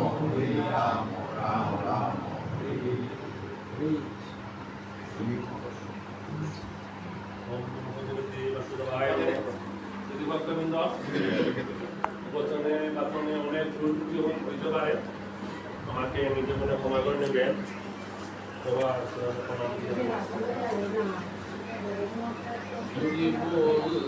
রাম রাম হরে হরে ওম ভগবতে বাসুদেবায় নমঃ। যদি ভক্তবৃন্দ বচনে বাচনে অনেক ভুল ত্রুটি হইতে পারে, আমাকে নিজে মনে ক্ষমা করে নেবেন। সবার ক্ষমা দিয়ে হরি বল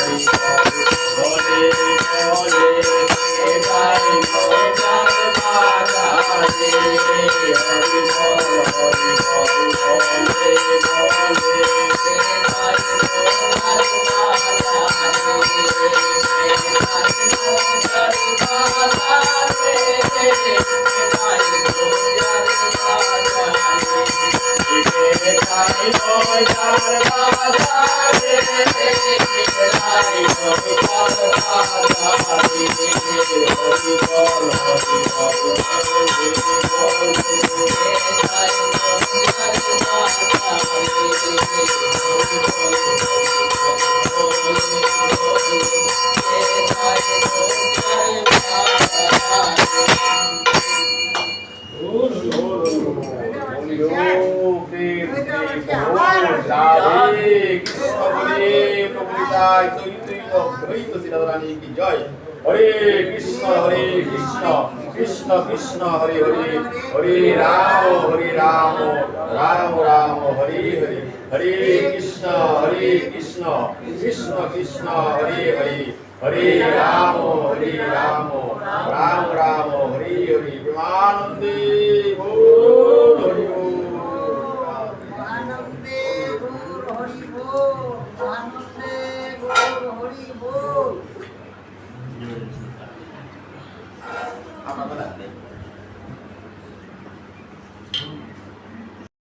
Hare কৃষ্ণ কৃষ্ণ হরি হরি হরি রাম রাম রাম হরি হরি হরে কৃষ্ণ কৃষ্ণ কৃষ্ণ হরি হরি হরে রাম রাম রাম হরি হরি প্রেমানন্দে बोल हरि बोल आनंदे बोल हरि बोल आनंदे बोल हरि बोल